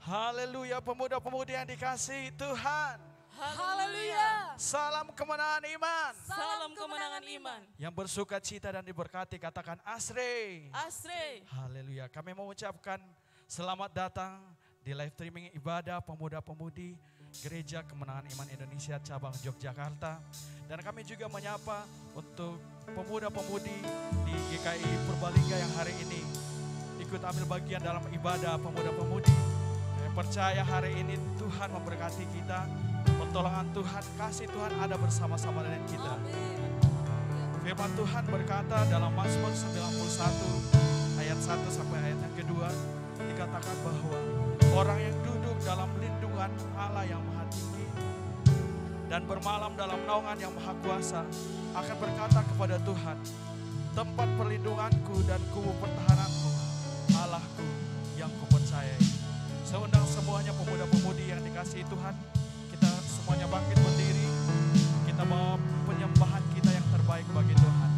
Haleluya, pemuda-pemudi yang dikasihi Tuhan. Haleluya. Salam kemenangan iman. Salam kemenangan iman. Yang bersuka cita dan diberkati katakan Asre. Asre. Haleluya. Kami mengucapkan selamat datang di live streaming ibadah pemuda-pemudi Gereja Kemenangan Iman Indonesia cabang Yogyakarta. Dan kami juga menyapa untuk pemuda-pemudi di GKI Purbalingga yang hari ini ikut ambil bagian dalam ibadah pemuda-pemudi. Kami percaya hari ini Tuhan memberkati kita. Pertolongan Tuhan, kasih Tuhan ada bersama-sama dengan kita. Firman Tuhan berkata dalam Mazmur 91 ayat 1 sampai ayat yang kedua, dikatakan bahwa orang yang duduk dalam lindungan Allah yang Maha Tinggi dan bermalam dalam naungan yang Maha Kuasa akan berkata kepada Tuhan, tempat perlindunganku dan kubu pertahananku, Allahku yang kupercayai. Saya undang semuanya pemuda-pemudi yang dikasihi Tuhan, kita semuanya bangkit berdiri, kita bawa penyembahan kita yang terbaik bagi Tuhan.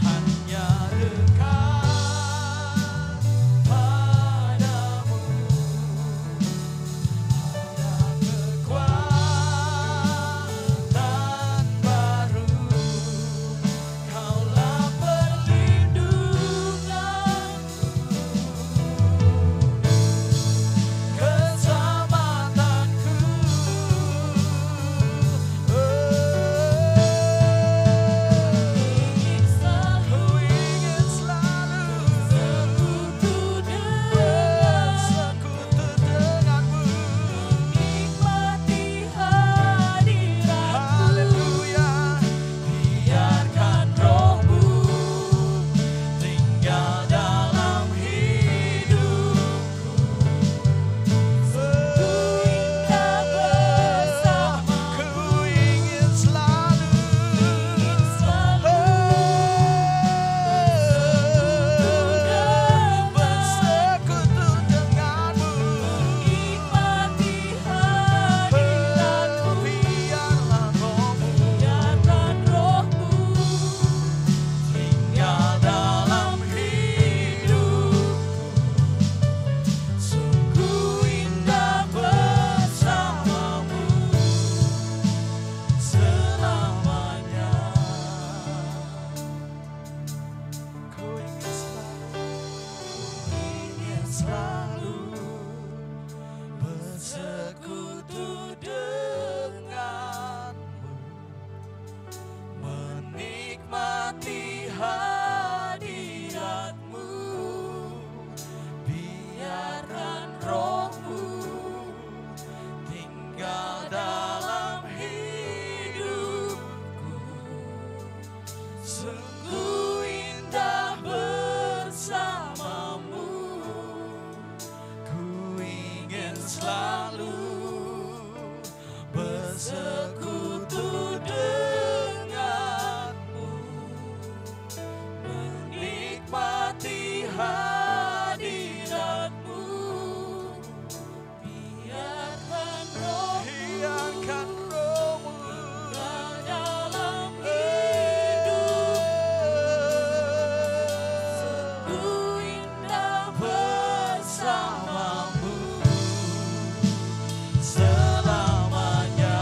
Hanya dekat hadirat-Mu, biarkan Roh-Mu Biarkan Roh-Mu tinggal dalam hidup. Sungguh indah bersama-Mu selamanya.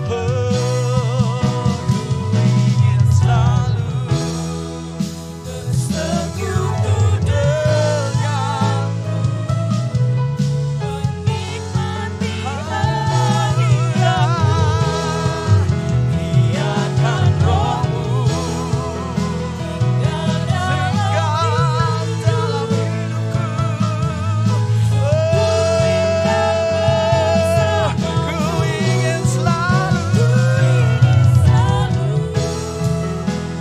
Oh, ku ingin selalu bersekutu denganmu, menikmati hadirat. Biarkan Roh-Mu tinggal dalam tinggal dalam hidupku. Ku ingin selalu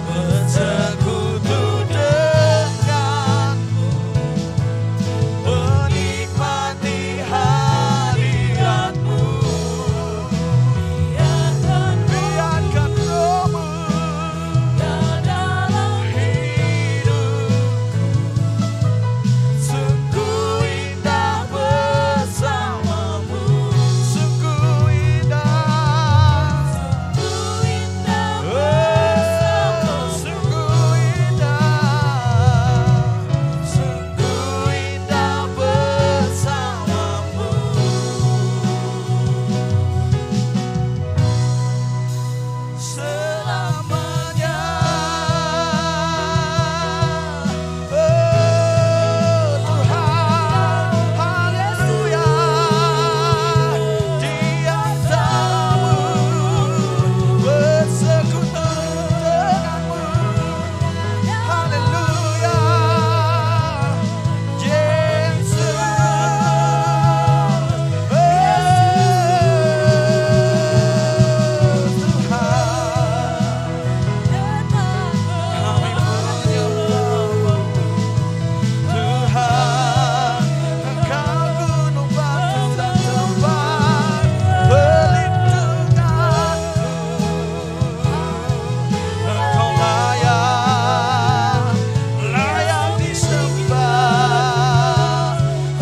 bersekutu denganmu, menikmati hadirat-Mu. Biarkan Roh-Mu dalam hidupku. Sungguh indah bersama-Mu, sungguh indah. sungguh indah Oh, bersama-Mu. sungguh indah bersama-Mu selamanya. Oh Tuhan, haleluya, diam dalam-Mu, bersekutu denganmu. Haleluya, Yesus. Tuhan, kami menyembah-Mu. Tuhan, Engkau gunung batu dan tempat perlindunganku. Engkau layak disembah.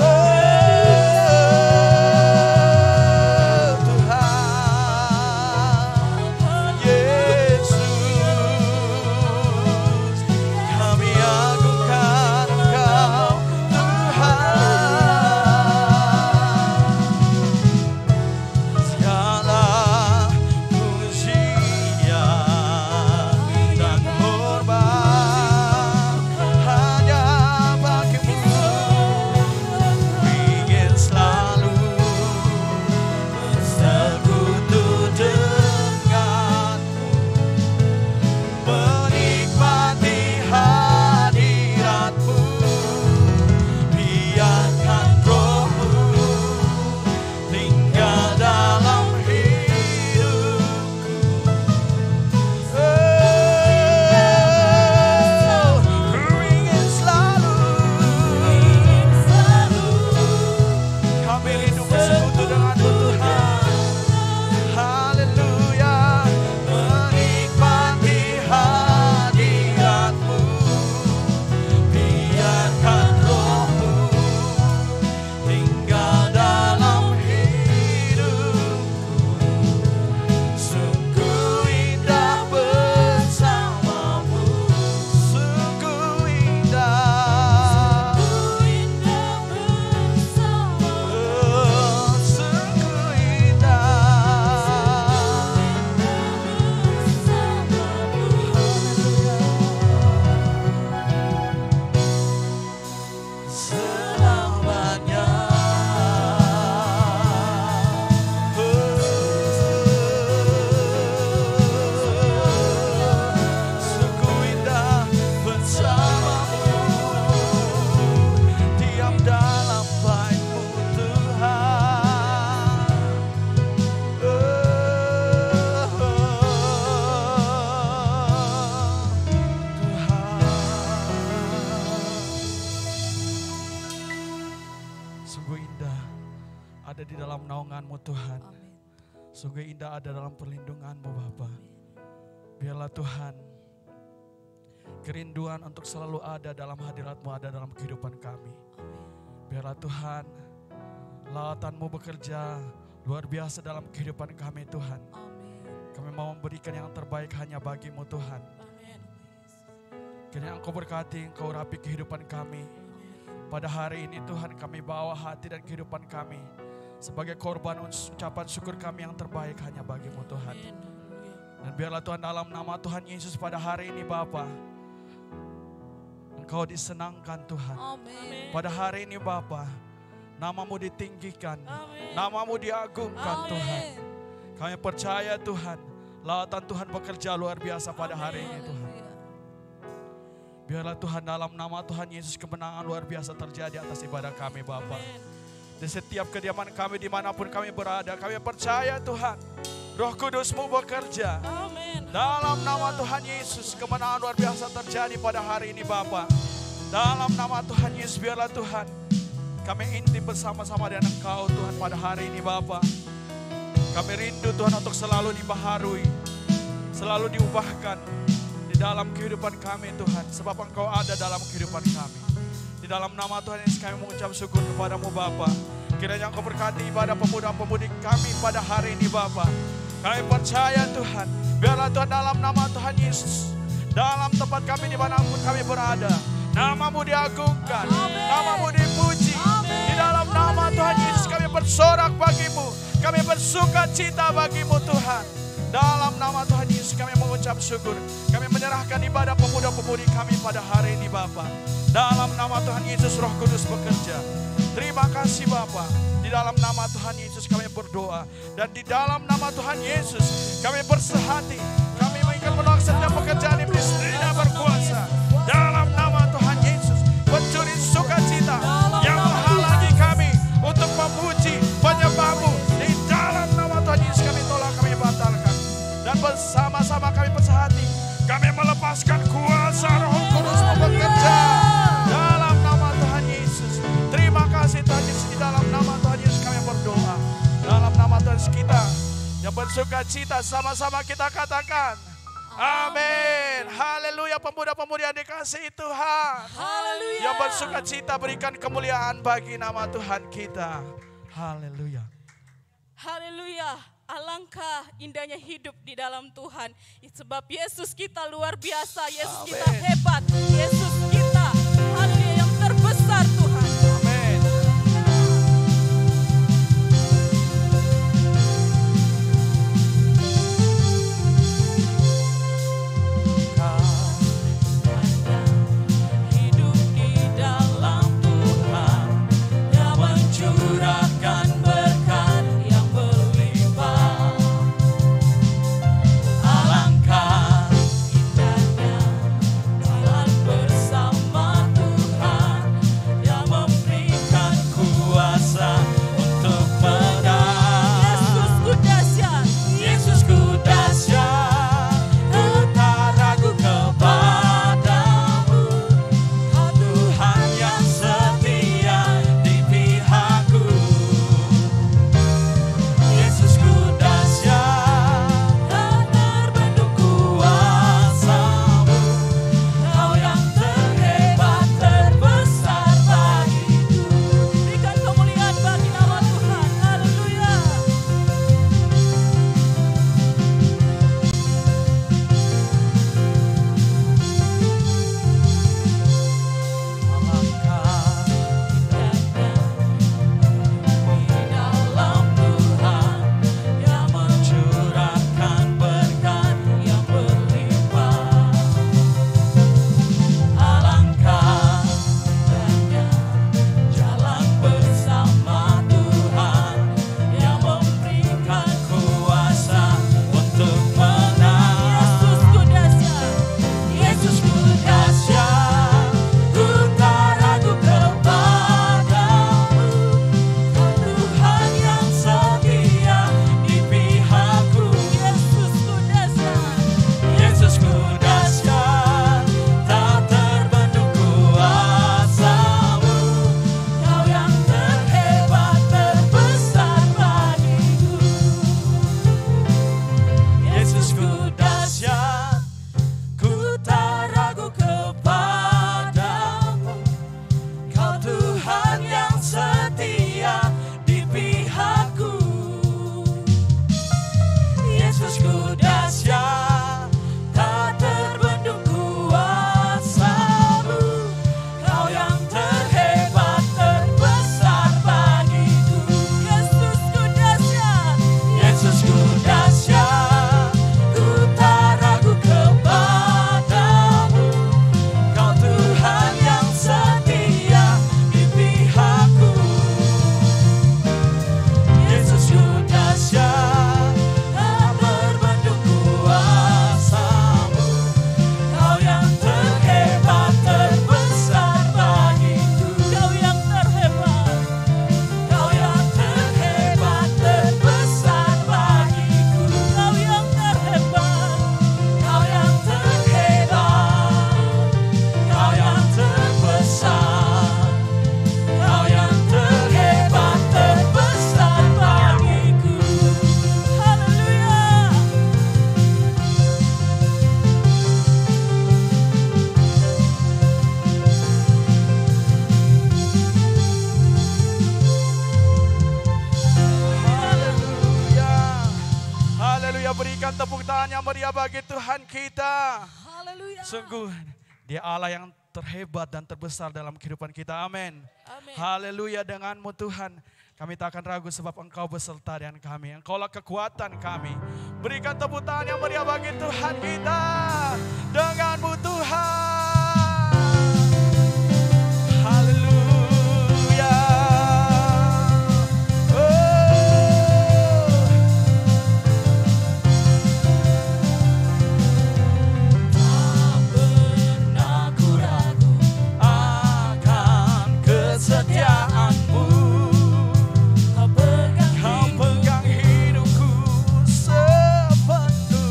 Oh Tuhan, Yesus, kami agungkan Engkau, Tuhan. Segala pujian dan hormat hanya bagi-Mu. Ingin selalu bersekutu denganmu, menikmati hadirat-Mu. Biarkan Roh-Mu tinggal dalam hidupku. Oh, ku ingin selalu kami rindu bersekutu dengan-Mu, Tuhan. Haleluya, menikmati hadirat-Mu. Biarkan Roh-Mu tinggal dalam hidupku. Sungguh indah bersama-Mu, sungguh indah. Oh, sungguh selamanya. Sungguh indah bersama-Mu, diam dalam bait-Mu, Tuhan. Sungguh indah ada di dalam naungan-Mu, Tuhan. Sungguh indah ada dalam perlindungan-Mu, Bapa. Biarlah Tuhan kerinduan untuk selalu ada dalam hadirat-Mu, ada dalam kehidupan kami. Biarlah Tuhan, lautan-Mu bekerja luar biasa dalam kehidupan kami Tuhan. Kami mau memberikan yang terbaik hanya bagi-Mu Tuhan. Kiranya Engkau berkati, Engkau rapi kehidupan kami. Pada hari ini Tuhan, kami bawa hati dan kehidupan kami sebagai korban ucapan syukur kami yang terbaik hanya bagi-Mu Tuhan. Dan biarlah Tuhan, dalam nama Tuhan Yesus pada hari ini Bapa, Engkau disenangkan Tuhan. Pada hari ini Bapa, nama-Mu ditinggikan, nama-Mu diagungkan Tuhan. Kami percaya Tuhan, lautan Tuhan bekerja luar biasa pada hari ini Tuhan. Biarlah Tuhan, dalam nama Tuhan Yesus kemenangan luar biasa terjadi atas ibadah kami Bapa. Di setiap kediaman kami dimanapun kami berada, kami percaya Tuhan, Roh Kudus-Mu bekerja. Dalam nama Tuhan Yesus kemenangan luar biasa terjadi pada hari ini Bapa. Dalam nama Tuhan Yesus biarlah Tuhan, kami intim bersama-sama dengan Engkau Tuhan pada hari ini Bapa. Kami rindu Tuhan untuk selalu dibaharui, selalu diubahkan di dalam kehidupan kami Tuhan. Sebab Engkau ada dalam kehidupan kami. Di dalam nama Tuhan Yesus kami mengucap syukur kepadamu Bapa. Kiranya Engkau berkati ibadah pemuda-pemudi kami pada hari ini Bapa. Kami percaya Tuhan, biarlah Tuhan dalam nama Tuhan Yesus, dalam tempat kami dimanapun kami berada, nama-Mu diagungkan, nama-Mu dipuji. Di dalam nama Tuhan Yesus kami bersorak bagi-Mu, kami bersuka cita bagi-Mu Tuhan. Dalam nama Tuhan Yesus kami mengucap syukur. Kami menyerahkan ibadah pemuda-pemudi kami pada hari ini Bapa. Dalam nama Tuhan Yesus Roh Kudus bekerja. Terima kasih Bapa. Di dalam nama Tuhan Yesus kami berdoa. Dan di dalam nama Tuhan Yesus kami bersehati. Kami mengingat menolak setiap pekerjaan iblis tidak berkuasa. Dalam nama Tuhan Yesus, pencuri sukacita yang menghalangi kami untuk memuji penyembah-Mu, di dalam nama Tuhan Yesus kami tolak, kami batalkan. Dan bersama-sama kami bersehati, kami melepaskan kuasa Roh Kudus bekerja dalam nama Tuhan Yesus. Terima kasih Tuhan Yesus, di dalam nama Tuhan Yesus kami berdoa. Dalam nama Tuhan Yesus kita yang bersuka cita, sama-sama kita katakan amin. Haleluya. Pemuda-pemudi yang dikasihi Tuhan, Haleluya. yang bersuka cita, berikan kemuliaan bagi nama Tuhan kita. Haleluya. Haleluya. Alangkah indahnya hidup di dalam Tuhan. Sebab Yesus kita luar biasa. Yesus kita Amin. hebat. Yesus kita, haleluya, yang terbesar Tuhan. Amin. Hidup di dalam Tuhan, yang mencurahkan berkat yang berlimpah. Alangkah indahnya Tuhan bersama. bagi Tuhan kita. Haleluya. Sungguh Dia Allah yang terhebat dan terbesar dalam kehidupan kita. Amin. Amin. Haleluya, denganmu Tuhan kami tak akan ragu sebab Engkau beserta dengan kami. Engkaulah kekuatan kami. Berikan tepuk tangan yang meriah bagi Tuhan kita. Denganmu Tuhan. Haleluya. Tak pernah ku ragu akan kesetiaanmu. Kau pegang hidupku sepenuh.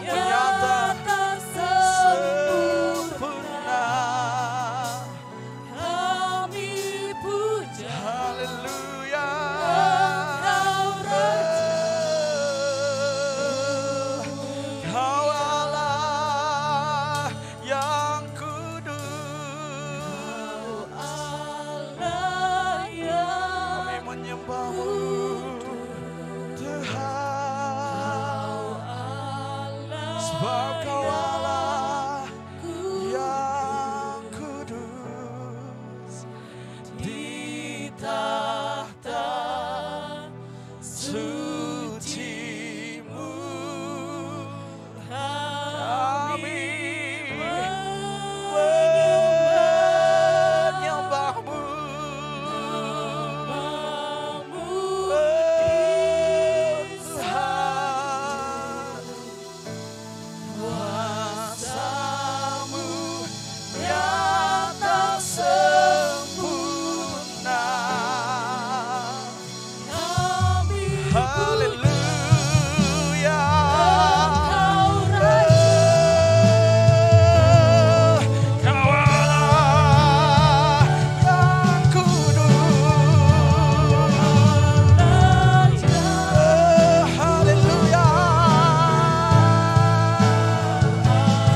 menyata sempurna. Kami puja Haleluya. Engkau Raja. Kau Allah yang kudus. Allah yang Kami menyembah-Mu Tuhan, sebab Kau Allah yang kudus. Di tahta suci-Mu kami menyembah-Mu. Tuhan, kuasa-Mu nyata sempurna. Haleluya. Kau Allah yang kudus. Haleluya.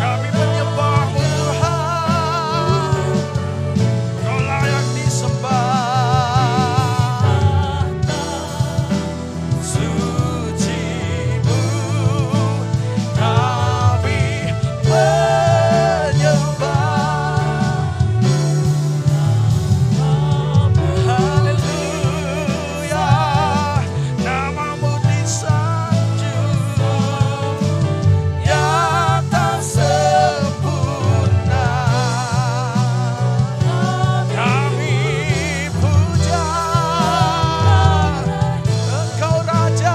Kami menyembah-Mu Tuhan. Kau layak disembah. Suci-Mu kami menyembah. Haleluya. Nama-Mu disanjung nyata sempurna. Kami puja Engkau Raja.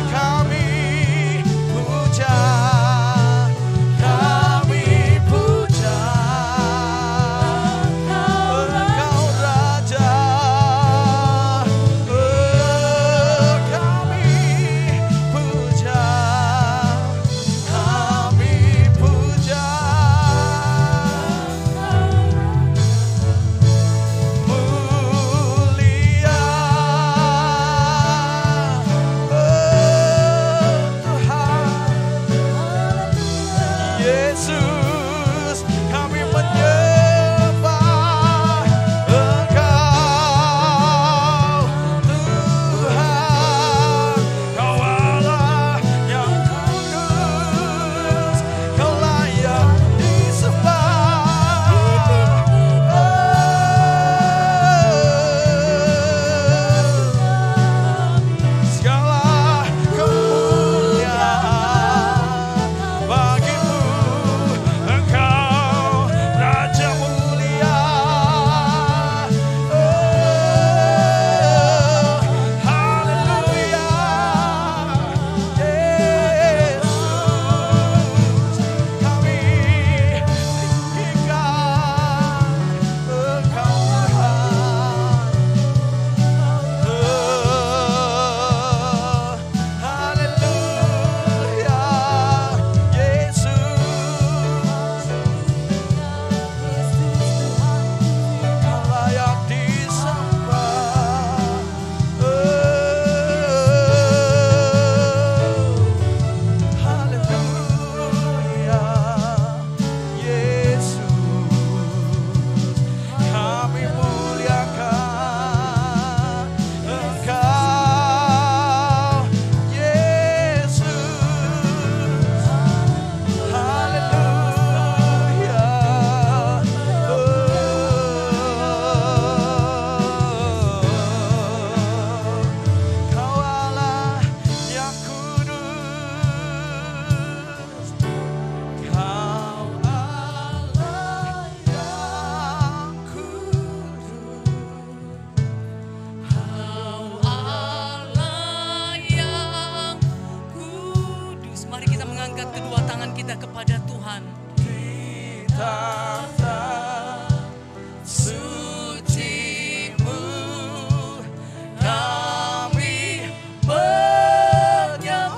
Kami puja, kami puja Engkau Raja. Kami puja, kami puja. Mulia Tuhan Yesus, kami menyembah Engkau Tuhan. Kau Allah yang kudus, Kau layak disembah. Segala kemuliaan bagi-Mu, Engkau Raja mulia. Haleluya. Yesus, kami tinggikan Engkau Tuhan. Haleluya. Yesus, Kau layak disembah. Haleluya. Yesus, kami muliakan Engkau. Yesus, haleluya. Kau Allah yang kudus. Kau Allah yang kudus. Allah yang kudus. Mari kita mengangkat kedua tangan kita kepada Tuhan. Di tahta suci-Mu kami menyembah.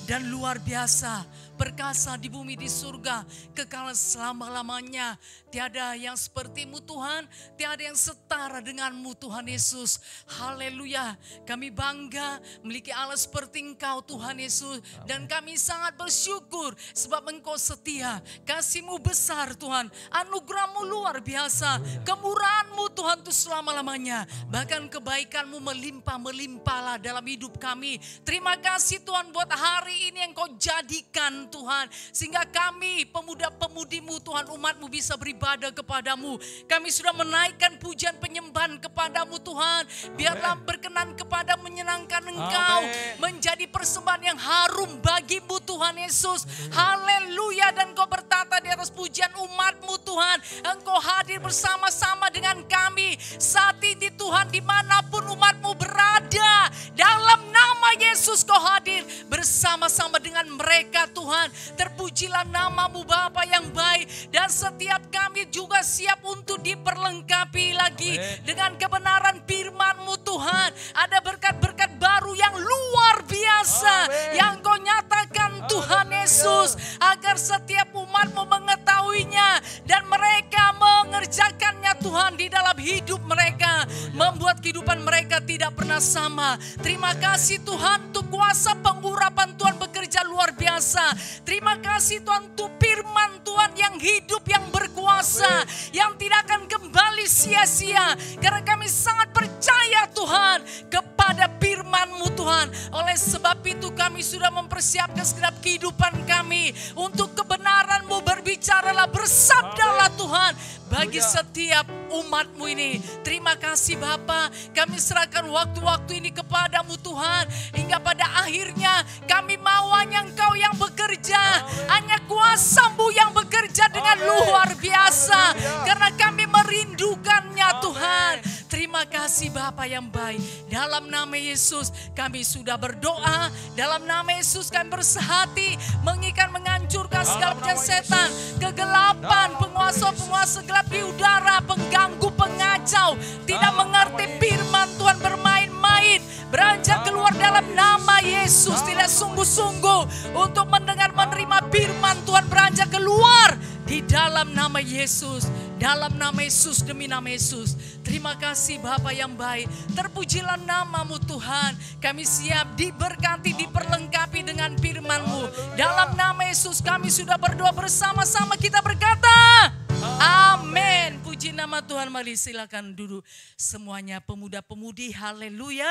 dan luar biasa, perkasa di bumi di surga, kekal selama-lamanya. Tiada yang seperti-Mu Tuhan, tiada yang setara dengan-Mu Tuhan Yesus. Haleluya, kami bangga memiliki Allah seperti Engkau Tuhan Yesus. Dan kami sangat bersyukur sebab Engkau setia, kasih-Mu besar Tuhan, anugerah-Mu luar biasa, kemurahan-Mu Tuhan itu selama-lamanya. Bahkan kebaikan-Mu melimpah-melimpahlah dalam hidup kami. Terima kasih Tuhan buat hari ini yang Kau jadikan Tuhan, sehingga kami pemuda-pemudi-Mu Tuhan, umat-Mu bisa beribadah kepadamu. Kami sudah menaikkan pujian penyembahan kepadamu Tuhan. Biarlah berkenan kepada menyenangkan Engkau, menjadi persembahan yang harum bagimu Tuhan Yesus. Haleluya, dan Kau bertata di atas pujian umat-Mu Tuhan. Engkau hadir bersama-sama dengan kami saat ini Tuhan, dimanapun umat-Mu berada. Dalam nama Yesus Kau hadir bersama-sama dengan mereka Tuhan. Terpujilah nama-Mu Bapa yang baik, dan setiap kami juga siap untuk diperlengkapi lagi dengan kebenaran firman-Mu Tuhan. Ada berkat-berkat baru yang luar biasa yang Kau nyatakan Tuhan Yesus, agar setiap umat-Mu mengetahuinya dan mereka mengerjakannya Tuhan di dalam hidup mereka, membuat kehidupan mereka tidak pernah sama. Terima kasih Tuhan untuk kuasa pengurapan Tuhan bekerja luar biasa. Terima kasih Tuhan untuk firman Tuhan yang hidup, yang berkuasa, yang tidak akan kembali sia-sia. Karena kami sangat percaya Tuhan kepada firman-Mu Tuhan. Oleh sebab itu kami sudah mempersiapkan segenap kehidupan kami untuk kebenaran-Mu. Berbicaralah, bersabdalah Tuhan bagi setiap umat-Mu ini. Terima kasih Bapa, kami serahkan waktu-waktu ini kepadamu Tuhan. Hingga pada akhirnya kami mau hanya Engkau yang bekerja, hanya kuasa-Mu yang bekerja dengan luar biasa. Karena kami merindukannya Tuhan. Terima kasih Bapa yang baik. Dalam nama Yesus kami sudah berdoa. Dalam nama Yesus kami bersehati mengikat, menghancurkan segala pekerjaan setan, kegelapan, penguasa-penguasa gelap di udara, pengganggu, pengacau, tidak mengerti firman Tuhan, bermain-main, beranjak keluar dalam nama Yesus. Tidak sungguh-sungguh untuk mendengar, menerima firman Tuhan, beranjak keluar di dalam nama Yesus. Dalam nama Yesus, demi nama Yesus. Terima kasih Bapa yang baik. Terpujilah nama-Mu Tuhan. Kami siap diberkati, diperlengkapi dengan firman-Mu. Dalam nama Yesus kami sudah berdoa bersama-sama, kita berkata amin. Puji nama Tuhan. Mari silakan duduk semuanya pemuda-pemudi. Haleluya.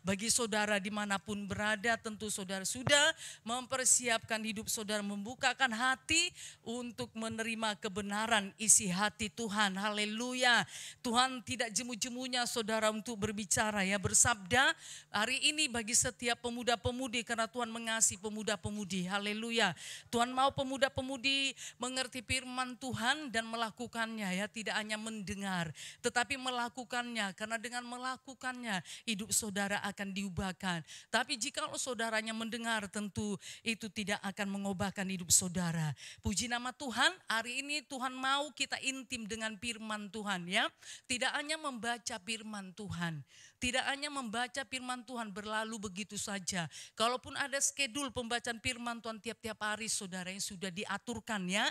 Bagi saudara dimanapun berada, tentu saudara sudah mempersiapkan hidup saudara, membukakan hati untuk menerima kebenaran isi hati Tuhan. Haleluya. Tuhan tidak jemu-jemunya saudara untuk berbicara, ya, bersabda hari ini bagi setiap pemuda-pemudi, karena Tuhan mengasihi pemuda-pemudi. Haleluya. Tuhan mau pemuda-pemudi mengerti firman Tuhan dan melakukannya, ya, tidak hanya mendengar tetapi melakukannya, karena dengan melakukannya hidup saudara akan diubahkan. Tapi jika saudaranya mendengar, tentu itu tidak akan mengubahkan hidup saudara. Puji nama Tuhan, hari ini Tuhan mau kita intim dengan firman Tuhan, ya. Tidak hanya membaca firman Tuhan, tidak hanya membaca firman Tuhan berlalu begitu saja. Kalaupun ada skedul pembacaan firman Tuhan tiap-tiap hari saudara yang sudah diaturkan, ya.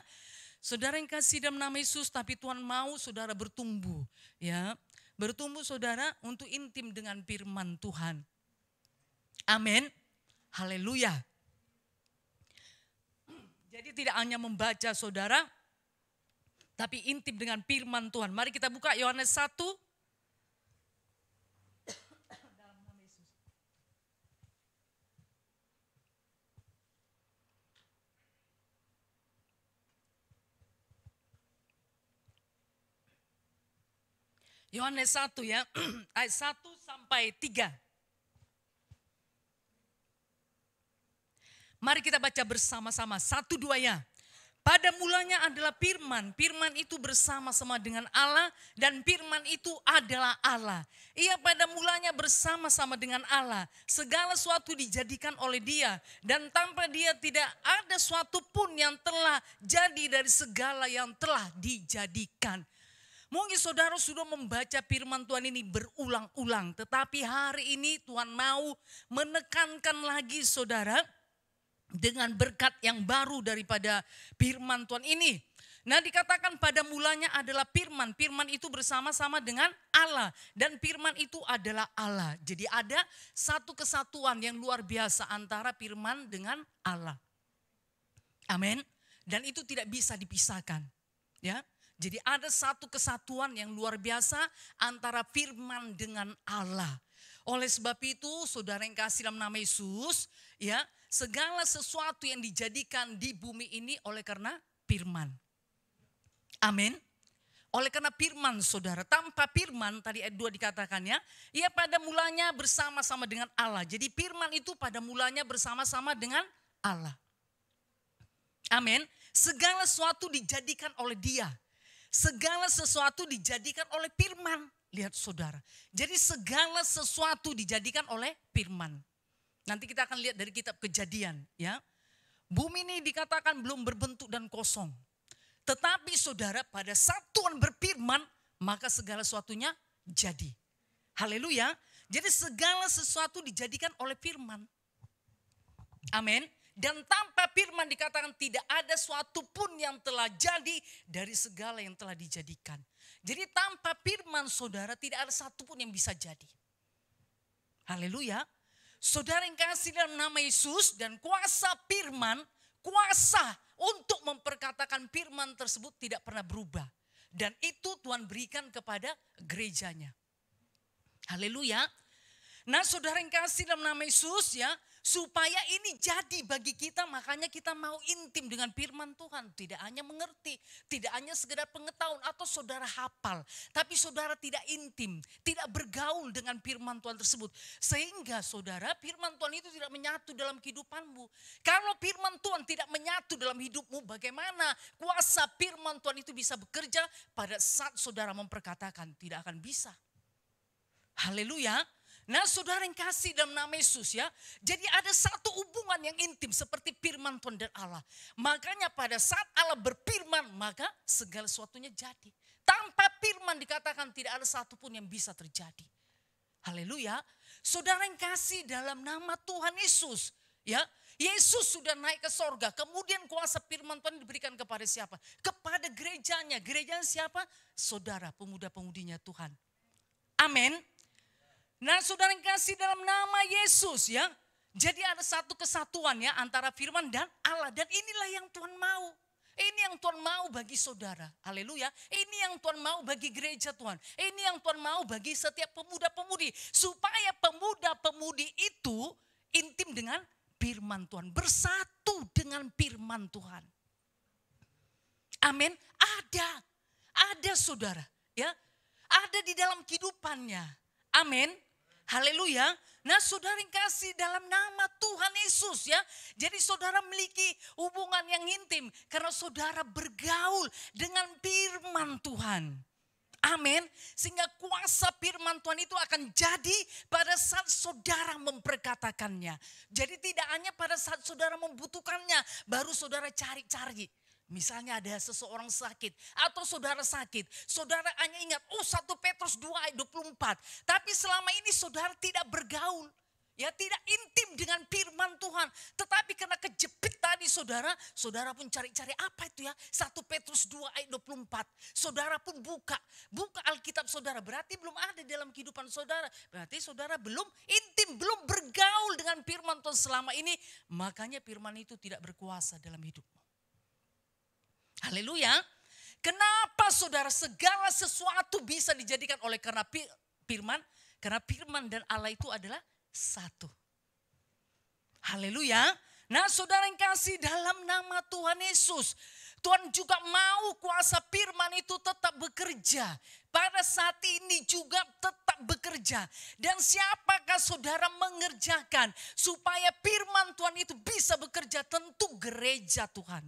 Saudara yang kasih dalam nama Yesus, tapi Tuhan mau saudara bertumbuh, ya. Bertumbuh saudara untuk intim dengan firman Tuhan. Amin. Haleluya. Jadi tidak hanya membaca saudara, tapi intim dengan firman Tuhan. Mari kita buka Yohanes 1. Yohanes 1, ya, ayat 1 sampai 3. Mari kita baca bersama-sama, 1, 2 ya. Pada mulanya adalah firman, firman itu bersama-sama dengan Allah dan firman itu adalah Allah. Ia pada mulanya bersama-sama dengan Allah, segala sesuatu dijadikan oleh Dia dan tanpa Dia tidak ada suatu pun yang telah jadi dari segala yang telah dijadikan. Mungkin saudara sudah membaca firman Tuhan ini berulang-ulang, tetapi hari ini Tuhan mau menekankan lagi saudara, dengan berkat yang baru daripada firman Tuhan ini. Nah, dikatakan pada mulanya adalah firman. Firman itu bersama-sama dengan Allah. Dan firman itu adalah Allah. Jadi ada satu kesatuan yang luar biasa antara firman dengan Allah. Amin. Dan itu tidak bisa dipisahkan. Ya. Jadi ada satu kesatuan yang luar biasa antara firman dengan Allah. Oleh sebab itu, saudara yang kasih dalam nama Yesus, ya, segala sesuatu yang dijadikan di bumi ini oleh karena firman. Amin. Oleh karena firman, saudara, tanpa firman tadi ayat 2 dikatakan ya, ia pada mulanya bersama-sama dengan Allah. Jadi firman itu pada mulanya bersama-sama dengan Allah. Amin. Segala sesuatu dijadikan oleh Dia. Segala sesuatu dijadikan oleh firman. Lihat saudara. Jadi segala sesuatu dijadikan oleh firman. Nanti kita akan lihat dari kitab Kejadian ya. Bumi ini dikatakan belum berbentuk dan kosong. Tetapi saudara, pada saat Tuhan berfirman, maka segala sesuatunya jadi. Haleluya. Jadi segala sesuatu dijadikan oleh firman. Amin. Dan tanpa firman dikatakan tidak ada suatu pun yang telah jadi dari segala yang telah dijadikan. Jadi tanpa firman saudara tidak ada satu pun yang bisa jadi. Haleluya. Saudara yang kasih dalam nama Yesus dan kuasa firman, kuasa untuk memperkatakan firman tersebut tidak pernah berubah. Dan itu Tuhan berikan kepada gerejanya. Haleluya. Nah saudara yang kasih dalam nama Yesus ya, supaya ini jadi bagi kita, makanya kita mau intim dengan firman Tuhan. Tidak hanya mengerti, tidak hanya sekedar pengetahuan atau saudara hafal. Tapi saudara tidak intim, tidak bergaul dengan firman Tuhan tersebut. Sehingga saudara, firman Tuhan itu tidak menyatu dalam kehidupanmu. Kalau firman Tuhan tidak menyatu dalam hidupmu, bagaimana kuasa firman Tuhan itu bisa bekerja pada saat saudara memperkatakan? Tidak akan bisa. Haleluya. Nah saudara yang kasih dalam nama Yesus ya. Jadi ada satu hubungan yang intim seperti firman Tuhan dan Allah. Makanya pada saat Allah berfirman maka segala sesuatunya jadi. Tanpa firman dikatakan tidak ada satu pun yang bisa terjadi. Haleluya. Saudara yang kasih dalam nama Tuhan Yesus ya. Yesus sudah naik ke sorga. Kemudian kuasa firman Tuhan diberikan kepada siapa? Kepada gerejanya. Gerejanya siapa? Saudara pemuda-pemudinya Tuhan. Amin. Nah saudara yang kasih dalam nama Yesus ya. Jadi ada satu kesatuan ya antara firman dan Allah. Dan inilah yang Tuhan mau. Ini yang Tuhan mau bagi saudara. Haleluya. Ini yang Tuhan mau bagi gereja Tuhan. Ini yang Tuhan mau bagi setiap pemuda-pemudi. Supaya pemuda-pemudi itu intim dengan firman Tuhan. Bersatu dengan firman Tuhan. Amin. Ada saudara ya. Ada di dalam kehidupannya. Amin. Haleluya. Nah saudara yang kasih dalam nama Tuhan Yesus ya. Jadi saudara memiliki hubungan yang intim. Karena saudara bergaul dengan firman Tuhan. Amin. Sehingga kuasa firman Tuhan itu akan jadi pada saat saudara memperkatakannya. Jadi tidak hanya pada saat saudara membutuhkannya. Baru saudara cari-cari. Misalnya ada seseorang sakit atau saudara sakit. Saudara hanya ingat 1 Petrus 2 ayat 24. Tapi selama ini saudara tidak bergaul. Ya tidak intim dengan firman Tuhan. Tetapi karena kejepit tadi saudara pun cari-cari apa itu ya. 1 Petrus 2 ayat 24. Saudara pun buka Alkitab saudara. Berarti belum ada dalam kehidupan saudara. Berarti saudara belum intim, belum bergaul dengan firman Tuhan selama ini. Makanya firman itu tidak berkuasa dalam hidupmu. Haleluya. Kenapa saudara segala sesuatu bisa dijadikan oleh karena firman? Karena firman dan Allah itu adalah satu. Haleluya. Nah saudara yang kasih dalam nama Tuhan Yesus. Tuhan juga mau kuasa firman itu tetap bekerja. Pada saat ini juga tetap bekerja. Dan siapakah saudara mengerjakan supaya firman Tuhan itu bisa bekerja? Tentu gereja Tuhan.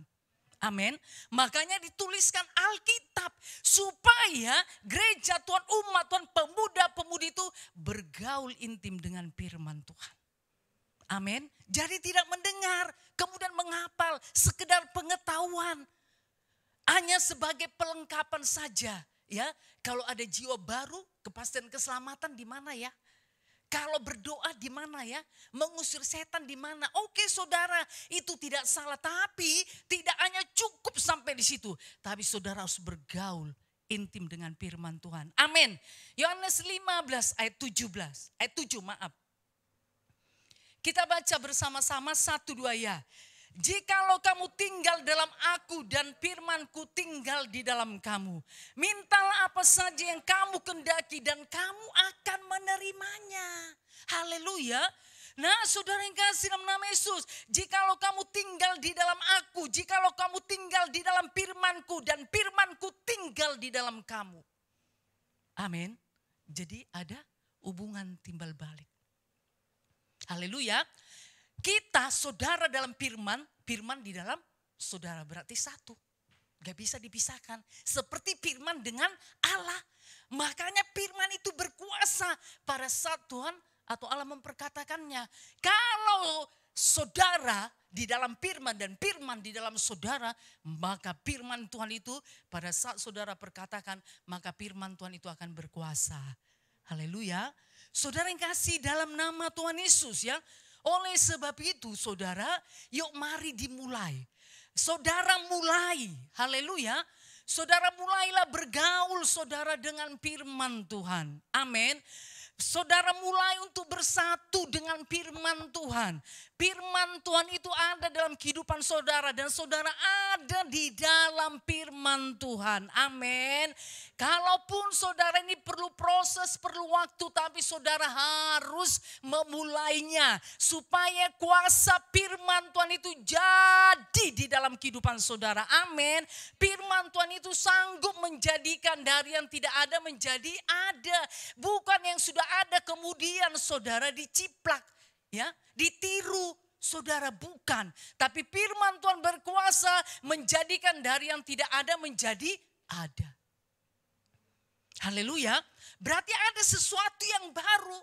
Amin. Makanya dituliskan Alkitab supaya gereja Tuhan, umat Tuhan, pemuda-pemudi itu bergaul intim dengan firman Tuhan. Amin. Jadi tidak mendengar, kemudian menghafal, sekedar pengetahuan. Hanya sebagai pelengkapan saja. Ya, kalau ada jiwa baru, kepastian keselamatan di mana ya? Kalau berdoa di mana ya? Mengusir setan di mana? Oke saudara, itu tidak salah. Tapi tidak hanya cukup sampai di situ. Tapi saudara harus bergaul intim dengan firman Tuhan. Amin. Yohanes 15 ayat 17. Ayat 7 maaf. Kita baca bersama-sama 1-2 ya. Jikalau kamu tinggal dalam aku dan firmanku tinggal di dalam kamu. Mintalah apa saja yang kamu kendaki dan kamu akan menerimanya. Haleluya. Nah saudara yang kasih dalam nama Yesus. Jikalau kamu tinggal di dalam aku. Jikalau kamu tinggal di dalam firmanku dan firmanku tinggal di dalam kamu. Amin. Jadi ada hubungan timbal balik. Haleluya. Kita saudara dalam firman, firman di dalam saudara berarti satu. Gak bisa dipisahkan. Seperti firman dengan Allah. Makanya firman itu berkuasa pada saat Tuhan atau Allah memperkatakannya. Kalau saudara di dalam firman dan firman di dalam saudara, maka firman Tuhan itu pada saat saudara perkatakan, maka firman Tuhan itu akan berkuasa. Haleluya. Saudara yang kasih dalam nama Tuhan Yesus ya. Oleh sebab itu saudara, yuk mari dimulai. Saudara mulai, haleluya. Saudara mulailah bergaul saudara dengan firman Tuhan. Amin. Saudara mulai untuk bersatu dengan firman Tuhan. Firman Tuhan itu ada dalam kehidupan saudara dan saudara ada di dalam firman Tuhan. Amin. Kalaupun saudara ini perlu proses, perlu waktu, tapi saudara harus memulainya. Supaya kuasa firman Tuhan itu jadi di dalam kehidupan saudara. Amin. Firman Tuhan itu sanggup menjadikan dari yang tidak ada menjadi ada. Bukan yang sudah ada kemudian saudara diciplak, ya, ditiru. Saudara bukan. Tapi firman Tuhan berkuasa menjadikan dari yang tidak ada menjadi ada. Haleluya. Berarti ada sesuatu yang baru.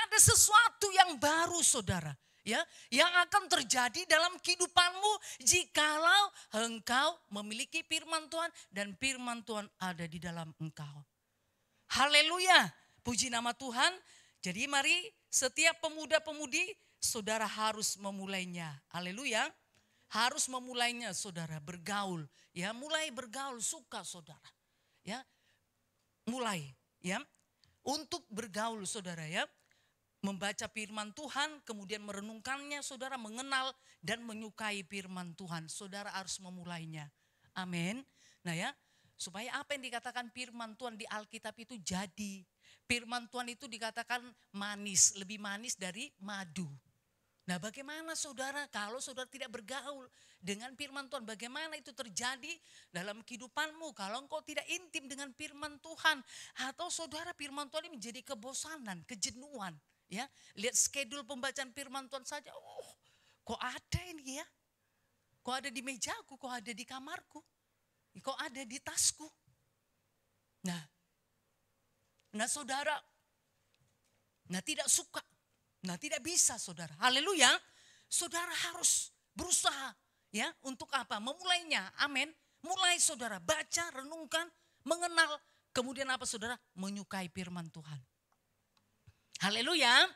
Ada sesuatu yang baru saudara. Ya, yang akan terjadi dalam kehidupanmu jikalau engkau memiliki firman Tuhan dan firman Tuhan ada di dalam engkau. Haleluya. Puji nama Tuhan. Jadi mari setiap pemuda-pemudi saudara harus memulainya. Haleluya. Harus memulainya saudara bergaul. Ya, mulai bergaul suka saudara. Ya. Mulai ya. Untuk bergaul saudara ya. Membaca firman Tuhan kemudian merenungkannya saudara, mengenal dan menyukai firman Tuhan. Saudara harus memulainya. Amin. Nah ya. Supaya apa yang dikatakan firman Tuhan di Alkitab itu jadi. Firman Tuhan itu dikatakan manis, lebih manis dari madu. Nah bagaimana saudara kalau saudara tidak bergaul dengan firman Tuhan? Bagaimana itu terjadi dalam kehidupanmu kalau engkau tidak intim dengan firman Tuhan? Atau saudara firman Tuhan ini menjadi kebosanan, kejenuhan. Ya, lihat schedule pembacaan firman Tuhan saja. Oh kok ada ini ya? Kok ada di mejaku, kok ada di kamarku? Kok ada di tasku? Nah saudara, tidak suka, tidak bisa saudara. Haleluya, saudara harus berusaha ya untuk apa? Memulainya, amin. Mulai saudara, baca, renungkan, mengenal. Kemudian apa saudara? Menyukai firman Tuhan. Haleluya.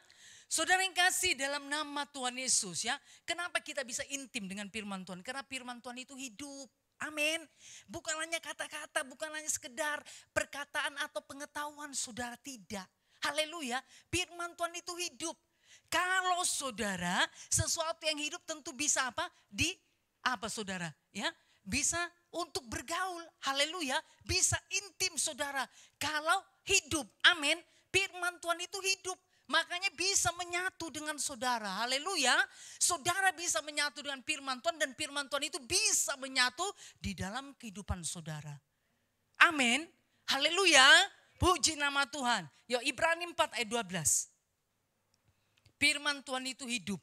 Saudara yang kasih dalam nama Tuhan Yesus ya. Kenapa kita bisa intim dengan firman Tuhan? Karena firman Tuhan itu hidup. Amin. Bukan hanya kata-kata, bukan hanya sekedar perkataan atau pengetahuan saudara, tidak. Haleluya. Firman Tuhan itu hidup. Kalau saudara sesuatu yang hidup tentu bisa apa? Saudara? Ya, bisa untuk bergaul. Haleluya. Bisa intim saudara. Kalau hidup. Amin. Firman Tuhan itu hidup. Makanya bisa menyatu dengan saudara. Haleluya. Saudara bisa menyatu dengan firman Tuhan dan firman Tuhan itu bisa menyatu di dalam kehidupan saudara. Amin. Haleluya. Puji nama Tuhan. Yuk Ibrani 4 ayat 12. Firman Tuhan itu hidup.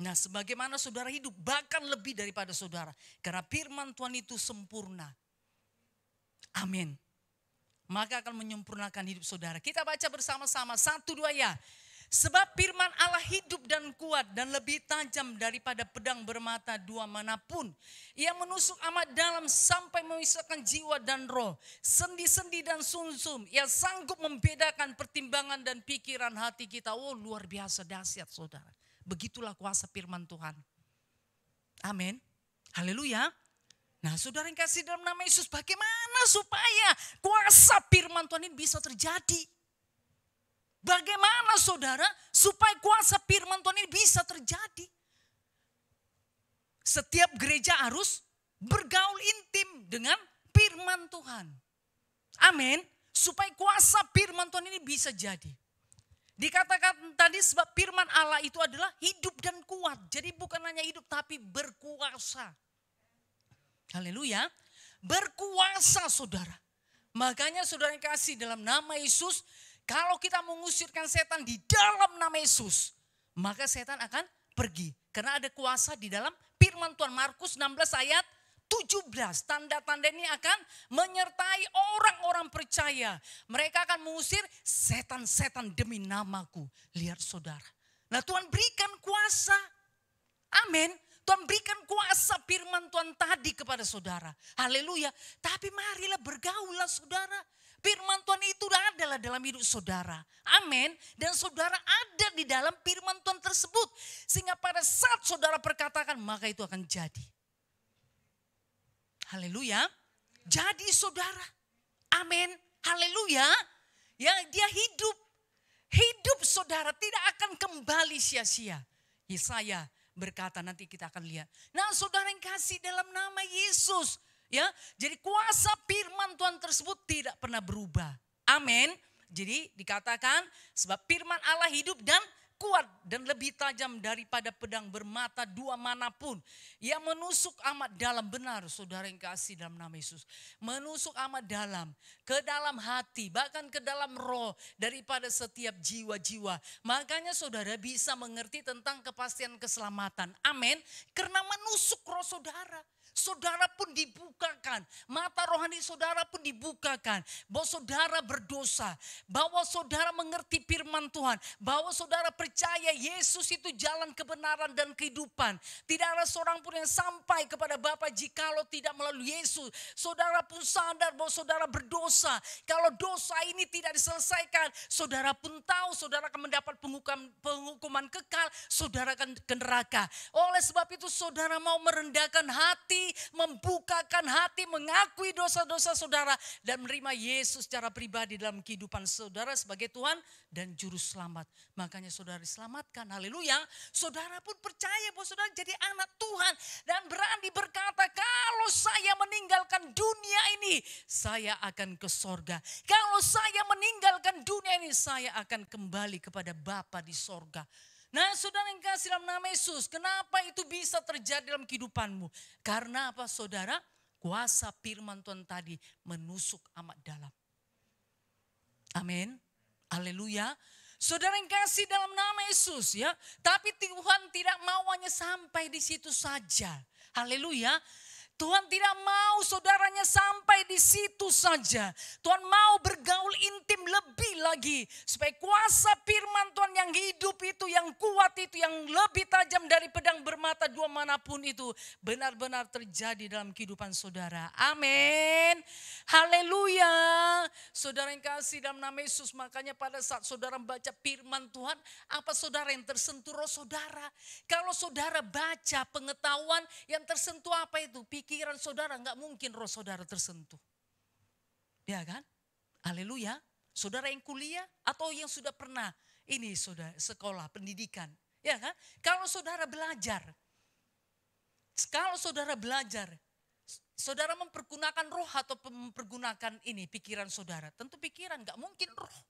Nah sebagaimana saudara hidup bahkan lebih daripada saudara. Karena firman Tuhan itu sempurna. Amin. Maka akan menyempurnakan hidup saudara. Kita baca bersama-sama 1-2 ya. Sebab firman Allah hidup dan kuat dan lebih tajam daripada pedang bermata dua manapun. Ia menusuk amat dalam sampai memisahkan jiwa dan roh, sendi-sendi dan sumsum. Ia sanggup membedakan pertimbangan dan pikiran hati kita. Oh, luar biasa dahsyat saudara. Begitulah kuasa firman Tuhan. Amin. Haleluya. Nah, saudara yang kasih dalam nama Yesus, bagaimana supaya kuasa firman Tuhan ini bisa terjadi? Bagaimana saudara supaya kuasa firman Tuhan ini bisa terjadi? Setiap gereja harus bergaul intim dengan firman Tuhan. Amin. Supaya kuasa firman Tuhan ini bisa jadi. Dikatakan tadi sebab firman Allah itu adalah hidup dan kuat. Jadi bukan hanya hidup tapi berkuasa. Haleluya. Berkuasa saudara. Makanya saudara yang kasih dalam nama Yesus, kalau kita mengusirkan setan di dalam nama Yesus, maka setan akan pergi. Karena ada kuasa di dalam firman Tuhan. Markus 16 ayat 17. Tanda-tanda ini akan menyertai orang-orang percaya. Mereka akan mengusir setan-setan demi namaku. Lihat saudara. Nah, Tuhan berikan kuasa. Amin. Tuhan berikan kuasa firman Tuhan tadi kepada saudara. Haleluya. Tapi marilah bergaulah saudara. Firman Tuhan itu adalah dalam hidup saudara. Amin. Dan saudara ada di dalam firman Tuhan tersebut. Sehingga pada saat saudara perkatakan, maka itu akan jadi. Haleluya. Jadi saudara. Amin. Haleluya. Ya, dia hidup. Hidup saudara tidak akan kembali sia-sia. Yesaya berkata, nanti kita akan lihat. Nah, saudara yang kasih dalam nama Yesus. Ya, jadi kuasa firman Tuhan tersebut tidak pernah berubah. Amin. Jadi dikatakan sebab firman Allah hidup dan kuat dan lebih tajam daripada pedang bermata dua manapun. Ia menusuk amat dalam, benar saudara yang kasih dalam nama Yesus. Menusuk amat dalam, ke dalam hati, bahkan ke dalam roh daripada setiap jiwa-jiwa. Makanya saudara bisa mengerti tentang kepastian keselamatan. Amin. Karena menusuk roh saudara. Saudara pun dibukakan, mata rohani saudara pun dibukakan, bahwa saudara berdosa, bahwa saudara mengerti firman Tuhan, bahwa saudara percaya Yesus itu jalan kebenaran dan kehidupan. Tidak ada seorang pun yang sampai kepada Bapa jikalau tidak melalui Yesus. Saudara pun sadar bahwa saudara berdosa. Kalau dosa ini tidak diselesaikan, saudara pun tahu saudara akan mendapat penghukuman kekal, saudara akan ke neraka. Oleh sebab itu saudara mau merendahkan hati, membukakan hati, mengakui dosa-dosa saudara dan menerima Yesus secara pribadi dalam kehidupan saudara sebagai Tuhan dan juru selamat. Makanya saudara diselamatkan. Haleluya. Saudara pun percaya bahwa saudara jadi anak Tuhan dan berani berkata, kalau saya meninggalkan dunia ini, saya akan ke sorga. Kalau saya meninggalkan dunia ini, saya akan kembali kepada Bapa di sorga. Nah, saudara yang kasih dalam nama Yesus, kenapa itu bisa terjadi dalam kehidupanmu? Karena apa saudara? Kuasa firman Tuhan tadi menusuk amat dalam. Amin. Haleluya. Saudara yang kasih dalam nama Yesus ya. Tapi Tuhan tidak mau hanya sampai di situ saja. Haleluya. Tuhan tidak mau saudaranya sampai di situ saja. Tuhan mau bergaul intim lebih lagi. Supaya kuasa firman Tuhan yang hidup itu, yang kuat itu, yang lebih tajam dari pedang bermata dua manapun itu, benar-benar terjadi dalam kehidupan saudara. Amin. Haleluya. Saudara yang kasih dalam nama Yesus, makanya pada saat saudara membaca firman Tuhan, apa saudara yang tersentuh roh saudara? Kalau saudara baca pengetahuan yang tersentuh apa itu? Pikiran saudara, nggak mungkin roh saudara tersentuh. Ya kan? Haleluya. Saudara yang kuliah atau yang sudah pernah ini saudara sekolah, pendidikan. Ya kan? Kalau saudara belajar, saudara mempergunakan roh atau mempergunakan ini pikiran saudara. Tentu pikiran, nggak mungkin roh.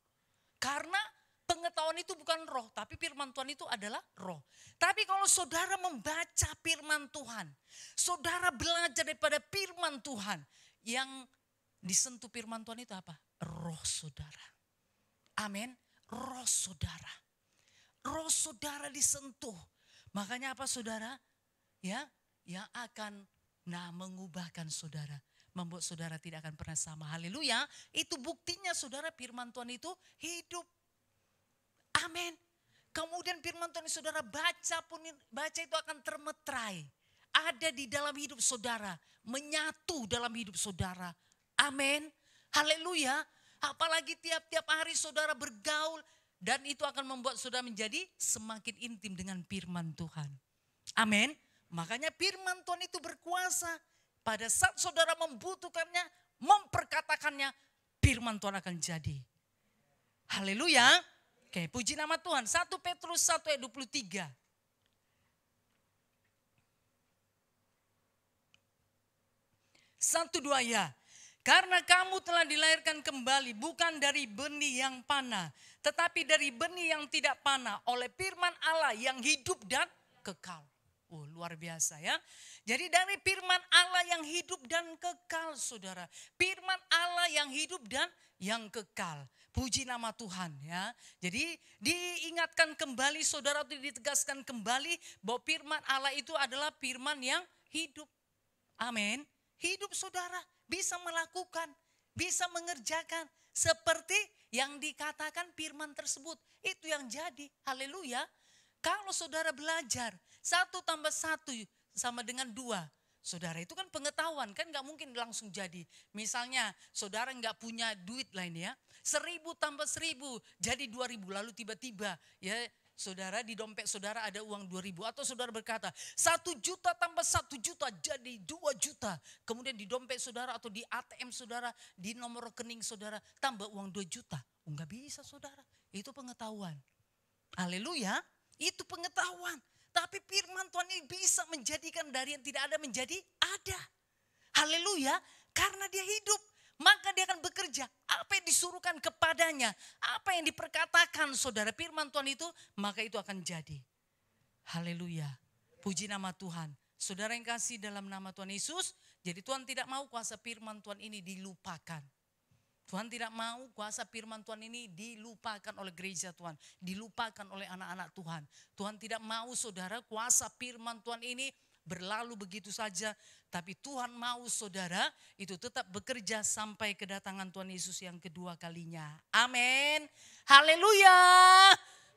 Karena pengetahuan itu bukan roh, tapi firman Tuhan itu adalah roh. Tapi kalau saudara membaca firman Tuhan, saudara belajar daripada firman Tuhan, yang disentuh firman Tuhan itu apa? Roh saudara. Amin. Roh saudara. Roh saudara disentuh. Makanya apa saudara? Ya, yang akan mengubahkan saudara. Membuat saudara tidak akan pernah sama. Haleluya. Itu buktinya saudara firman Tuhan itu hidup. Amin. Kemudian firman Tuhan saudara baca itu akan termeterai. Ada di dalam hidup saudara, menyatu dalam hidup saudara. Amin. Haleluya. Apalagi tiap-tiap hari saudara bergaul dan itu akan membuat saudara menjadi semakin intim dengan firman Tuhan. Amin. Makanya firman Tuhan itu berkuasa. Pada saat saudara membutuhkannya, memperkatakannya, firman Tuhan akan jadi. Haleluya. Oke, puji nama Tuhan. 1 Petrus 1 ayat 23. 1-2 ya. Karena kamu telah dilahirkan kembali bukan dari benih yang panah, tetapi dari benih yang tidak panah oleh firman Allah yang hidup dan kekal. Oh, luar biasa ya. Jadi dari firman Allah yang hidup dan kekal saudara. Firman Allah yang hidup dan yang kekal. Puji nama Tuhan ya. Jadi diingatkan kembali saudara, itu ditegaskan kembali bahwa firman Allah itu adalah firman yang hidup. Amin. Hidup saudara bisa melakukan, bisa mengerjakan seperti yang dikatakan firman tersebut. Itu yang jadi. Haleluya. Kalau saudara belajar 1 tambah 1 sama dengan 2. Saudara itu kan pengetahuan, kan gak mungkin langsung jadi. Misalnya saudara gak punya duit lain ya. 1000 tambah 1000 jadi 2000, lalu tiba-tiba ya saudara di dompet saudara ada uang 2000. Atau saudara berkata 1 juta tambah 1 juta jadi 2 juta. Kemudian di dompet saudara atau di ATM saudara, di nomor rekening saudara tambah uang 2 juta. Enggak bisa saudara, itu pengetahuan. Haleluya, itu pengetahuan. Tapi firman Tuhan ini bisa menjadikan dari yang tidak ada menjadi ada. Haleluya, karena dia hidup. Maka dia akan bekerja. Apa yang disuruhkan kepadanya, apa yang diperkatakan saudara firman Tuhan itu, maka itu akan jadi. Haleluya, puji nama Tuhan. Saudara yang kasih dalam nama Tuhan Yesus, jadi Tuhan tidak mau kuasa firman Tuhan ini dilupakan. Tuhan tidak mau kuasa firman Tuhan ini dilupakan oleh gereja Tuhan. Dilupakan oleh anak-anak Tuhan. Tuhan tidak mau saudara kuasa firman Tuhan ini berlalu begitu saja. Tapi Tuhan mau saudara itu tetap bekerja sampai kedatangan Tuhan Yesus yang kedua kalinya. Amin. Haleluya.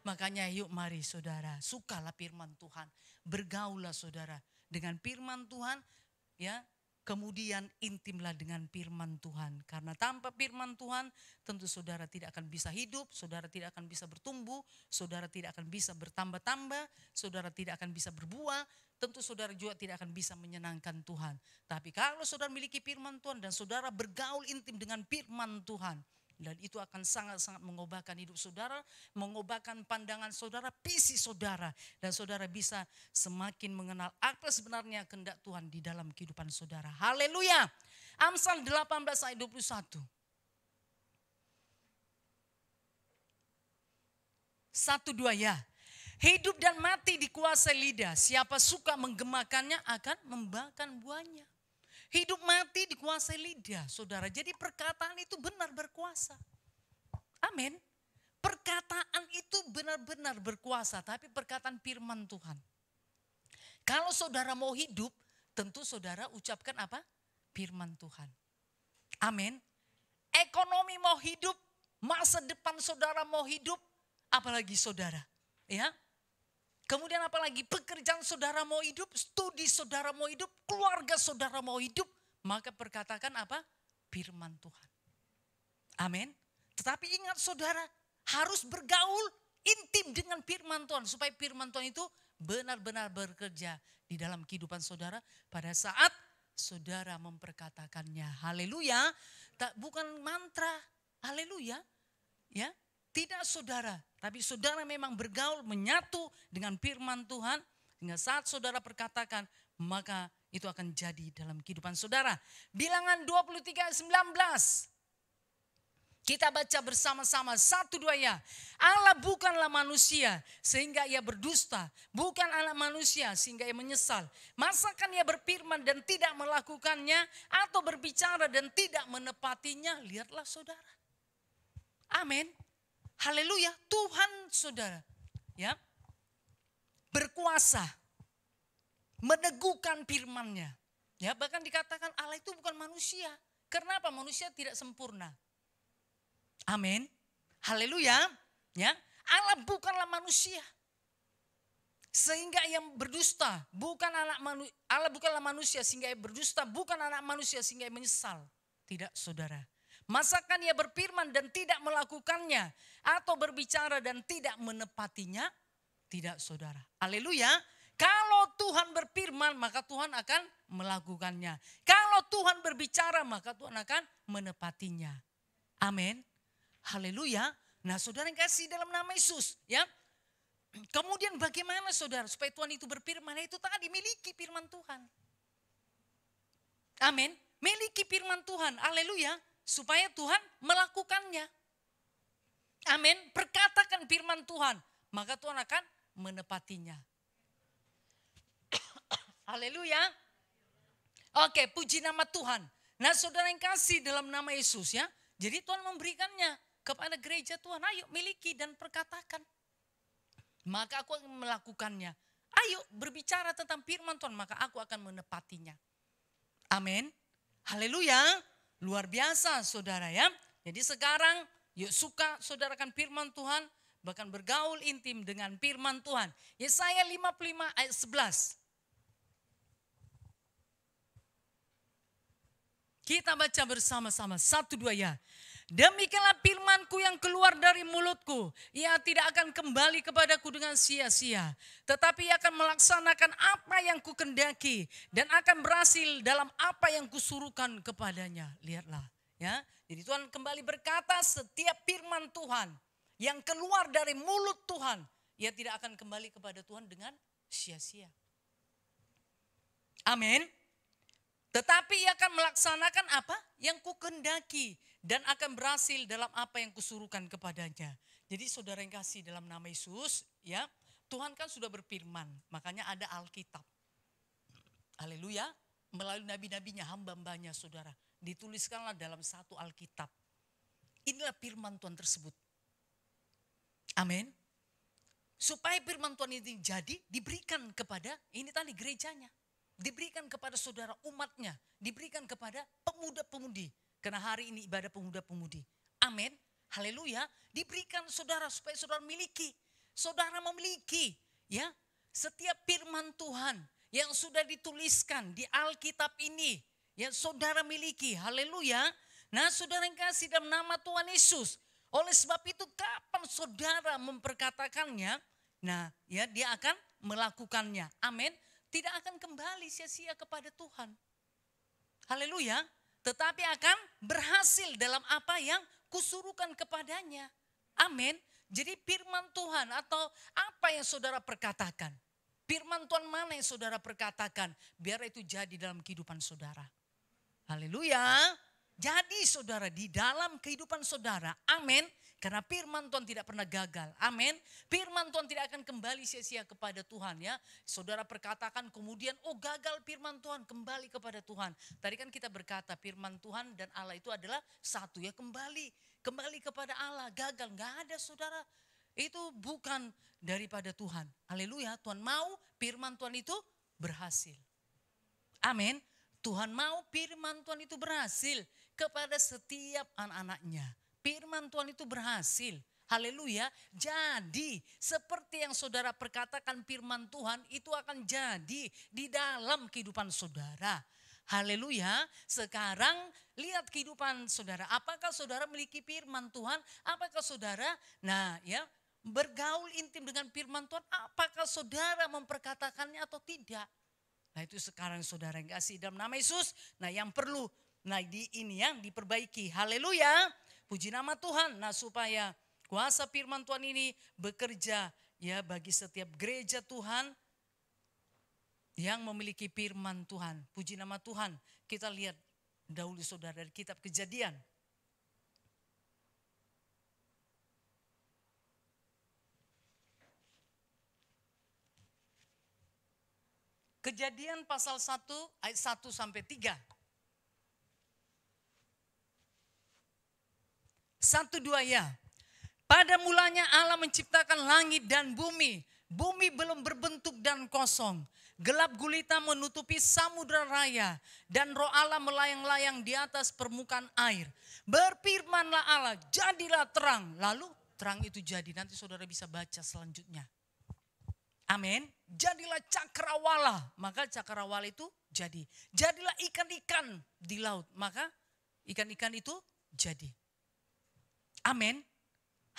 Makanya yuk mari saudara, sukalah firman Tuhan. Bergaulah saudara dengan firman Tuhan ya. Kemudian intimlah dengan firman Tuhan. Karena tanpa firman Tuhan tentu saudara tidak akan bisa hidup, saudara tidak akan bisa bertumbuh, saudara tidak akan bisa bertambah-tambah, saudara tidak akan bisa berbuah, tentu saudara juga tidak akan bisa menyenangkan Tuhan. Tapi kalau saudara memiliki firman Tuhan dan saudara bergaul intim dengan firman Tuhan, dan itu akan sangat-sangat mengubahkan hidup saudara, mengubahkan pandangan saudara, visi saudara. Dan saudara bisa semakin mengenal apa sebenarnya kehendak Tuhan di dalam kehidupan saudara. Haleluya. Amsal 18 ayat 21. 1-2 ya. Hidup dan mati dikuasai lidah. Siapa suka menggemakannya akan membakan buahnya. Hidup mati dikuasai lidah, saudara. Jadi perkataan itu benar berkuasa. Amin. Perkataan itu benar-benar berkuasa, tapi perkataan firman Tuhan. Kalau saudara mau hidup, tentu saudara ucapkan apa? Firman Tuhan. Amin. Ekonomi mau hidup, masa depan saudara mau hidup, apalagi saudara. Ya. Kemudian apalagi pekerjaan saudara mau hidup, studi saudara mau hidup, keluarga saudara mau hidup. Maka perkatakan apa? Firman Tuhan. Amin. Tetapi ingat saudara, harus bergaul intim dengan firman Tuhan. Supaya firman Tuhan itu benar-benar bekerja di dalam kehidupan saudara pada saat saudara memperkatakannya. Haleluya. Bukan mantra. Haleluya. Ya. Tidak saudara, tapi saudara memang bergaul, menyatu dengan firman Tuhan. Hingga saat saudara perkatakan, maka itu akan jadi dalam kehidupan saudara. Bilangan 23 ayat 19. Kita baca bersama-sama 1-2 ya. Allah bukanlah manusia sehingga ia berdusta. Bukan anak manusia sehingga ia menyesal. Masakan ia berfirman dan tidak melakukannya. Atau berbicara dan tidak menepatinya. Lihatlah saudara. Amin. Haleluya, Tuhan saudara ya berkuasa meneguhkan firman-Nya. Ya, bahkan dikatakan Allah itu bukan manusia. Kenapa? Manusia tidak sempurna. Amin. Haleluya. Ya, Allah bukanlah manusia. Sehingga yang berdusta bukan Allah bukanlah manusia sehingga ia berdusta, bukan anak manusia sehingga ia menyesal. Tidak saudara. Masakan ia berfirman dan tidak melakukannya, atau berbicara dan tidak menepatinya? Tidak saudara. Haleluya. Kalau Tuhan berfirman maka Tuhan akan melakukannya. Kalau Tuhan berbicara maka Tuhan akan menepatinya. Amin. Haleluya. Nah saudara yang kasih dalam nama Yesus ya. Kemudian bagaimana saudara supaya Tuhan itu berfirman? Itu tadi miliki firman Tuhan. Amin. Miliki firman Tuhan. Haleluya. Supaya Tuhan melakukannya. Amin. Perkatakan firman Tuhan. Maka Tuhan akan menepatinya. Haleluya. Oke, puji nama Tuhan. Nah saudara yang kasih dalam nama Yesus ya. Jadi Tuhan memberikannya kepada gereja Tuhan. Ayo miliki dan perkatakan. Maka aku akan melakukannya. Ayo berbicara tentang firman Tuhan, maka aku akan menepatinya. Amin. Haleluya. Luar biasa saudara ya. Jadi sekarang yuk suka saudarakan firman Tuhan. Bahkan bergaul intim dengan firman Tuhan. Yesaya 55 ayat 11. Kita baca bersama-sama. 1, 2 ya. Demikianlah firmanku yang keluar dari mulutku. Ia tidak akan kembali kepadaku dengan sia-sia. Tetapi ia akan melaksanakan apa yang kukendaki. Dan akan berhasil dalam apa yang kusuruhkan kepadanya. Lihatlah ya. Jadi Tuhan kembali berkata setiap firman Tuhan yang keluar dari mulut Tuhan. Ia tidak akan kembali kepada Tuhan dengan sia-sia. Amin. Tetapi ia akan melaksanakan apa yang kukendaki. Dan akan berhasil dalam apa yang kusuruhkan kepadanya. Jadi saudara yang kasih dalam nama Yesus, ya Tuhan kan sudah berfirman. Makanya ada Alkitab. Haleluya. Melalui nabi-nabinya, hamba-hambanya saudara. Dituliskanlah dalam satu Alkitab. Inilah firman Tuhan tersebut. Amin. Supaya firman Tuhan ini jadi diberikan kepada, ini tadi gerejanya. Diberikan kepada saudara umatnya. Diberikan kepada pemuda-pemudi. Karena hari ini ibadah pemuda-pemudi. Amin. Haleluya. Diberikan saudara supaya saudara miliki. Saudara memiliki ya setiap firman Tuhan yang sudah dituliskan di Alkitab ini. Ya saudara miliki. Haleluya. Nah saudara yang kasih dalam nama Tuhan Yesus. Oleh sebab itu kapan saudara memperkatakannya. Nah ya dia akan melakukannya. Amin. Tidak akan kembali sia-sia kepada Tuhan. Haleluya. Tetapi akan berhasil dalam apa yang kusuruhkan kepadanya. Amin. Jadi firman Tuhan atau apa yang saudara perkatakan. Firman Tuhan mana yang saudara perkatakan. Biar itu jadi dalam kehidupan saudara. Haleluya. Jadi saudara di dalam kehidupan saudara. Amin. Karena firman Tuhan tidak pernah gagal. Amin. Firman Tuhan tidak akan kembali sia-sia kepada Tuhan ya. Saudara perkatakan kemudian gagal firman Tuhan kembali kepada Tuhan. Tadi kan kita berkata firman Tuhan dan Allah itu adalah satu ya, kembali kepada Allah. Gagal enggak ada saudara. Itu bukan daripada Tuhan. Haleluya. Tuhan mau firman Tuhan itu berhasil. Amin. Tuhan mau firman Tuhan itu berhasil kepada setiap anak-anaknya. Firman Tuhan itu berhasil. Haleluya. Jadi seperti yang saudara perkatakan firman Tuhan itu akan jadi di dalam kehidupan saudara. Haleluya. Sekarang lihat kehidupan saudara. Apakah saudara memiliki firman Tuhan? Apakah saudara bergaul intim dengan firman Tuhan? Apakah saudara memperkatakannya atau tidak? Nah itu sekarang saudara yang kasih dalam nama Yesus. Nah yang perlu ini yang diperbaiki. Haleluya. Puji nama Tuhan. Nah supaya kuasa firman Tuhan ini bekerja ya bagi setiap gereja Tuhan yang memiliki firman Tuhan. Puji nama Tuhan. Kita lihat dahulu saudara dari kitab Kejadian. Kejadian pasal 1 ayat 1 sampai 3. 1, 2 ya. Pada mulanya Allah menciptakan langit dan bumi. Bumi belum berbentuk dan kosong. Gelap gulita menutupi samudra raya. Dan roh Allah melayang-layang di atas permukaan air. Berfirmanlah Allah, jadilah terang. Lalu terang itu jadi. Nanti saudara bisa baca selanjutnya. Amin. Jadilah cakrawala, maka cakrawala itu jadi. Jadilah ikan-ikan di laut, maka ikan-ikan itu jadi. Amin.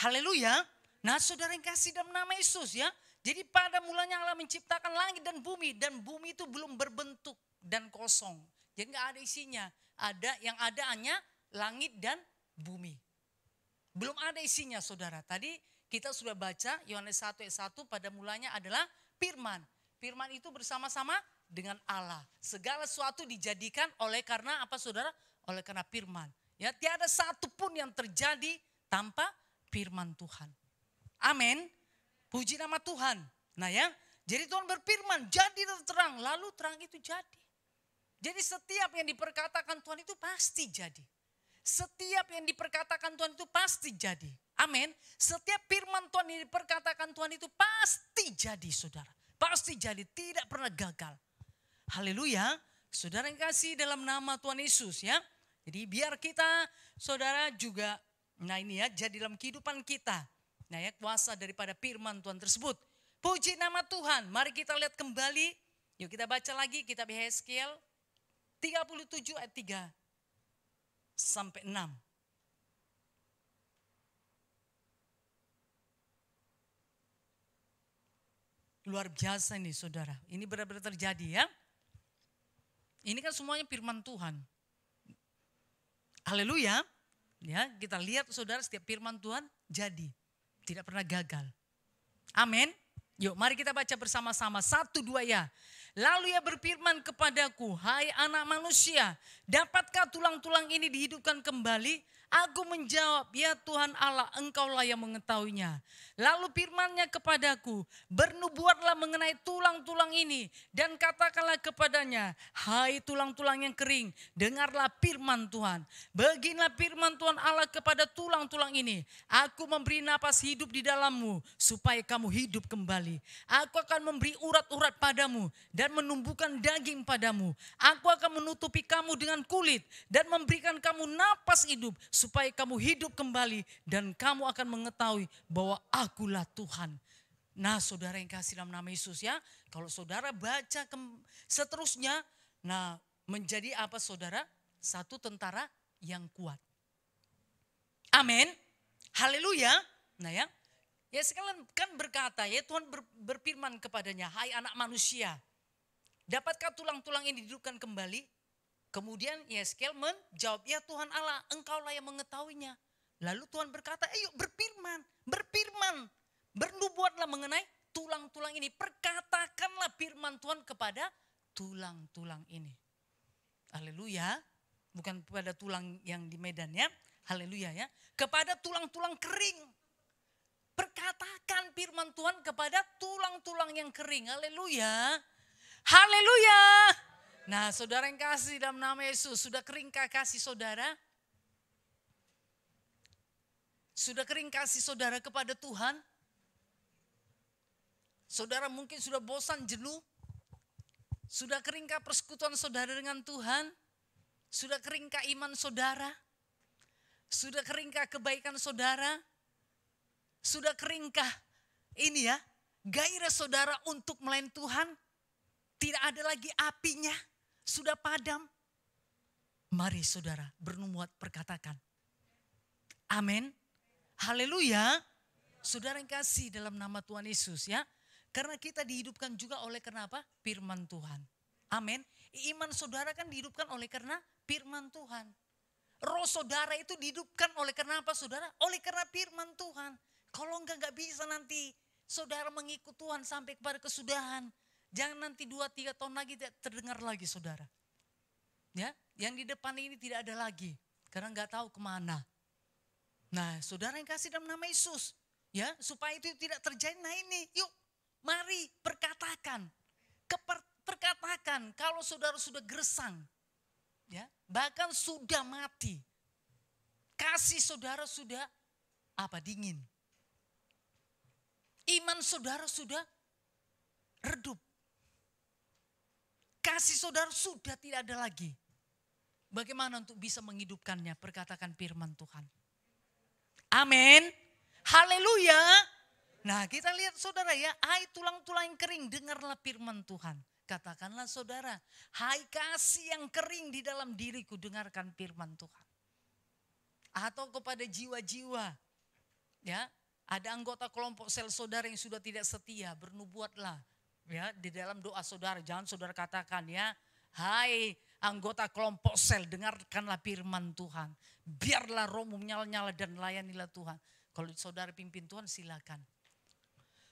Haleluya. Nah saudara yang kasih dalam nama Yesus ya. Jadi pada mulanya Allah menciptakan langit dan bumi itu belum berbentuk dan kosong. Jadi gak ada isinya. Yang ada hanya langit dan bumi. Belum ada isinya saudara. Tadi kita sudah baca Yohanes 1 ayat 1 pada mulanya adalah firman. Firman itu bersama-sama dengan Allah. Segala sesuatu dijadikan oleh karena apa saudara? Oleh karena firman. Ya, tiada satu pun yang terjadi tanpa firman Tuhan. Amin. Puji nama Tuhan. Nah ya, jadi Tuhan berfirman, jadilah terang, lalu terang itu jadi. Jadi setiap yang diperkatakan Tuhan itu pasti jadi. Setiap yang diperkatakan Tuhan itu pasti jadi. Amin. Setiap firman Tuhan yang diperkatakan Tuhan itu pasti jadi saudara. Pasti jadi, tidak pernah gagal. Haleluya. Saudara yang kasih dalam nama Tuhan Yesus ya. Jadi biar kita saudara juga, nah ini ya, jadi dalam kehidupan kita. Nah ya, kuasa daripada firman Tuhan tersebut. Puji nama Tuhan. Mari kita lihat kembali. Yuk kita baca lagi kitab Yeskiel 37 ayat 3 sampai 6. Luar biasa ini saudara. Ini benar-benar terjadi ya. Ini kan semuanya firman Tuhan. Haleluya. Ya, kita lihat saudara setiap firman Tuhan jadi. Tidak pernah gagal. Amin. Yuk mari kita baca bersama-sama. 1, 2 ya. Lalu ia berfirman kepadaku, hai anak manusia, dapatkah tulang-tulang ini dihidupkan kembali? Aku menjawab, ya Tuhan Allah, engkaulah yang mengetahuinya. Lalu firman-Nya kepadaku, bernubuatlah mengenai tulang-tulang ini dan katakanlah kepadanya, hai tulang-tulang yang kering, dengarlah firman Tuhan. Beginilah firman Tuhan Allah kepada tulang-tulang ini, aku memberi napas hidup di dalammu supaya kamu hidup kembali. Aku akan memberi urat-urat padamu dan menumbuhkan daging padamu. Aku akan menutupi kamu dengan kulit dan memberikan kamu napas hidup supaya kamu hidup kembali dan kamu akan mengetahui bahwa akulah Tuhan. Nah saudara yang kasih dalam nama Yesus ya, kalau saudara baca seterusnya, nah menjadi apa saudara? Satu tentara yang kuat. Amin. Haleluya. Nah ya, ya sekalian kan berkata ya Tuhan berfirman kepadanya, hai anak manusia, dapatkah tulang-tulang ini dihidupkan kembali? Kemudian Yeskiel menjawab, ya Tuhan Allah, engkaulah yang mengetahuinya. Lalu Tuhan berkata, ayo berfirman, bernubuatlah mengenai tulang-tulang ini. Perkatakanlah firman Tuhan kepada tulang-tulang ini. Haleluya, bukan kepada tulang yang di Medan ya. Haleluya ya, kepada tulang-tulang kering. Perkatakan firman Tuhan kepada tulang-tulang yang kering. Haleluya, haleluya. Nah saudara yang kasih dalam nama Yesus, sudah keringkah kasih saudara? Sudah kering kasih saudara kepada Tuhan? Saudara mungkin sudah bosan, jenuh? Sudah keringkah persekutuan saudara dengan Tuhan? Sudah keringkah iman saudara? Sudah keringkah kebaikan saudara? Sudah keringkah ini ya, gairah saudara untuk melayani Tuhan? Tidak ada lagi apinya? Sudah padam? Mari saudara bernubuat perkatakan. Amin. Haleluya. Saudara yang kasih dalam nama Tuhan Yesus ya. Karena kita dihidupkan juga oleh karena apa? Firman Tuhan. Amin. Iman saudara kan dihidupkan oleh karena firman Tuhan. Roh saudara itu dihidupkan oleh karena apa saudara? Oleh karena firman Tuhan. Kalau enggak bisa nanti saudara mengikut Tuhan sampai kepada kesudahan. Jangan nanti 2-3 tahun lagi tidak terdengar lagi saudara. Ya, yang di depan ini tidak ada lagi. Karena enggak tahu kemana. Nah saudara yang kasih dalam nama Yesus. Ya, supaya itu tidak terjadi. Nah ini, yuk mari perkatakan. Perkatakan kalau saudara sudah gersang. Ya, bahkan sudah mati. Kasih saudara sudah apa? Dingin. Iman saudara sudah redup. Kasih saudara sudah tidak ada lagi. Bagaimana untuk bisa menghidupkannya? Perkatakan firman Tuhan. Amin. Haleluya. Nah kita lihat saudara ya, hai tulang-tulang yang kering, dengarlah firman Tuhan. Katakanlah saudara, hai kasih yang kering di dalam diriku, dengarkan firman Tuhan. Atau kepada jiwa-jiwa, ya ada anggota kelompok sel saudara yang sudah tidak setia, bernubuatlah ya di dalam doa saudara. Jangan saudara katakan ya, hai anggota kelompok sel, dengarkanlah firman Tuhan. Biarlah rohmu menyala-nyala dan layanilah Tuhan. Kalau saudara pimpin Tuhan silakan.